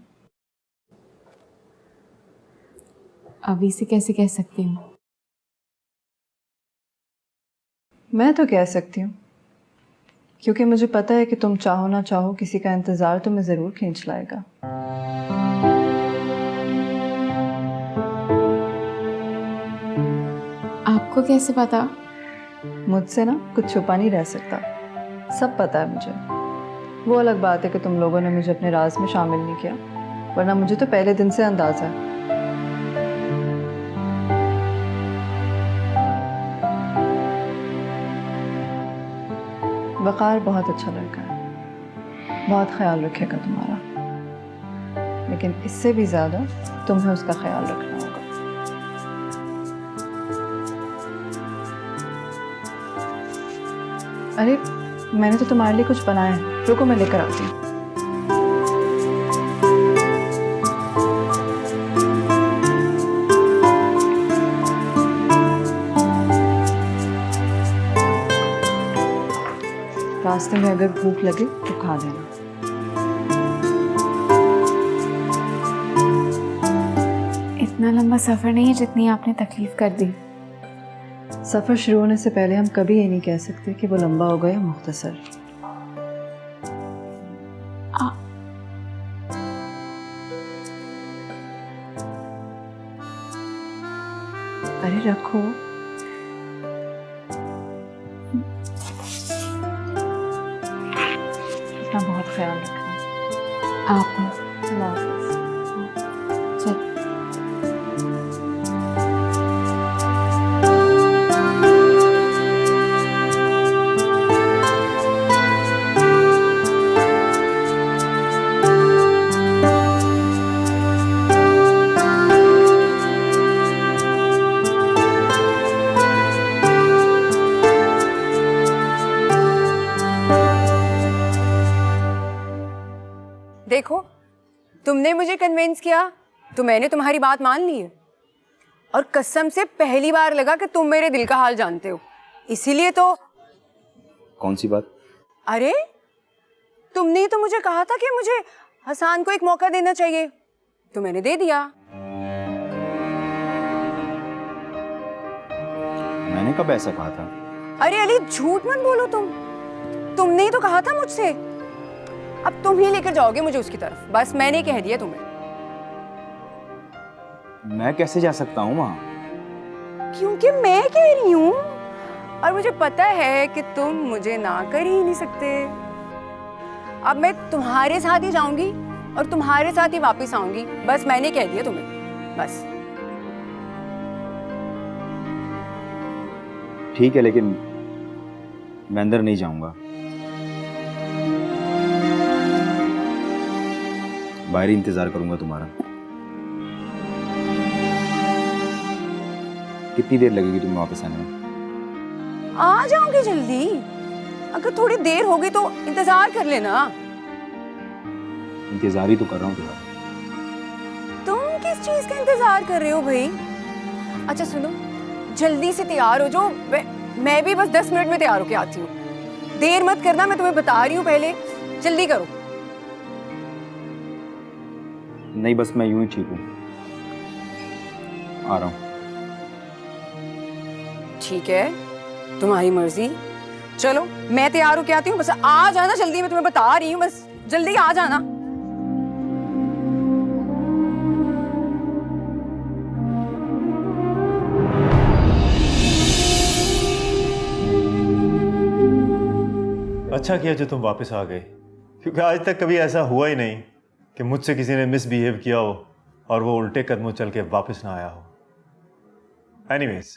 अभी से कैसे कह सकती हूँ?
मैं तो कह सकती हूँ, क्योंकि मुझे पता है कि तुम चाहो ना चाहो किसी का इंतज़ार तुम्हें ज़रूर खींच लाएगा।
आपको कैसे पता?
मुझसे ना कुछ छुपा नहीं रह सकता, सब पता है मुझे। वो अलग बात है कि तुम लोगों ने मुझे अपने राज में शामिल नहीं किया, वरना मुझे तो पहले दिन से अंदाज़ा है। वक़ार बहुत अच्छा लड़का है, बहुत ख्याल रखेगा तुम्हारा, लेकिन इससे भी ज़्यादा तुम्हें उसका ख्याल रखना होगा। अरे मैंने तो तुम्हारे लिए कुछ बनाया है, रुको मैं लेकर आती हूँ। रास्ते में अगर भूख लगे तो खा लेना।
इतना लंबा सफ़र नहीं है जितनी आपने तकलीफ कर दी।
सफ़र शुरू होने से पहले हम कभी ये नहीं कह सकते कि वो लंबा होगा या मुख्तसर। अरे रखो। अपना बहुत ख्याल रखना।
आप
अल्लाह हाफ़िज़।
चलो।
देखो, तुमने मुझे कन्विंस किया तो मैंने तुम्हारी बात मान ली है। और कसम से पहली बार लगा कि तुम मेरे दिल का हाल जानते हो, इसीलिए तो।
कौन सी बात?
अरे तुमने ही तो मुझे कहा था कि मुझे हसान को एक मौका देना चाहिए, तो मैंने दे दिया।
मैंने कब ऐसा कहा था?
अरे अली झूठ मत बोलो, तुमने ही तो कहा था मुझसे। अब तुम ही लेकर जाओगे मुझे उसकी तरफ, बस मैंने कह दिया तुम्हें।
मैं कैसे जा सकता हूँ वहां?
क्योंकि मैं कह रही हूँ, और मुझे पता है कि तुम मुझे ना कर ही नहीं सकते। अब मैं तुम्हारे साथ ही जाऊंगी और तुम्हारे साथ ही वापस आऊंगी, बस मैंने कह दिया तुम्हें, बस।
ठीक है, लेकिन मैं अंदर नहीं जाऊंगा, बाहर ही इंतजार करूंगा तुम्हारा। कितनी देर लगेगी तुम्हें वापस आने में?
आ जाऊंगी जल्दी, अगर थोड़ी देर होगी तो इंतजार कर लेना।
इंतजार ही तो कर रहा हूँ तुम्हारा।
तुम किस चीज का इंतजार कर रहे हो भाई? अच्छा सुनो, जल्दी से तैयार हो जो, मैं भी बस 10 मिनट में तैयार होके आती हूँ। देर मत करना, मैं तुम्हें बता रही हूँ, पहले जल्दी करो।
नहीं, बस मैं यूं ही ठीक हूँ, आ रहा हूँ।
ठीक है, तुम्हारी मर्जी। चलो मैं तैयार होके आती हूँ, बस आ जाना जल्दी, मैं तुम्हें बता रही हूँ, बस जल्दी आ जाना।
अच्छा किया जो तुम वापस आ गए, क्योंकि आज तक कभी ऐसा हुआ ही नहीं कि मुझसे किसी ने मिसबिहेव किया हो और वो उल्टे कदमों चल के वापस ना आया हो। Anyways,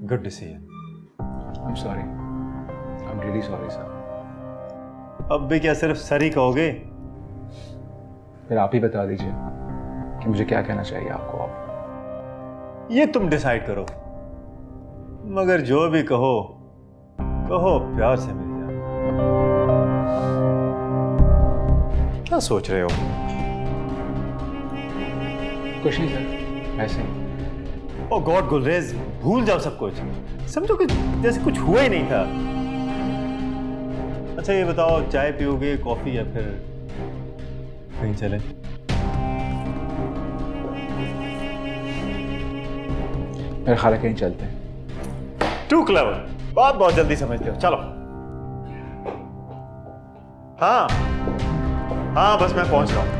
good decision.
I am sorry, I am really sorry sir.
अब भी क्या सिर्फ सर ही कहोगे?
फिर आप ही बता दीजिए कि मुझे क्या कहना चाहिए आपको। आप
ये तुम डिसाइड करो, मगर जो भी कहो कहो प्यार से मेरी जान। क्या सोच रहे हो?
कुछ नहीं सर, ऐसे ही।
ओ गॉड गुलरेज, भूल जाओ सब कुछ, समझो कि जैसे कुछ हुआ ही नहीं था। अच्छा ये बताओ, चाय पियोगे, कॉफी, या फिर कहीं चले?
मेरे ख्याल है कहीं चलते हैं।
टू क्लेवर, बात बहुत जल्दी समझते हो, चलो। हाँ हाँ, बस मैं पहुंच रहा हूँ।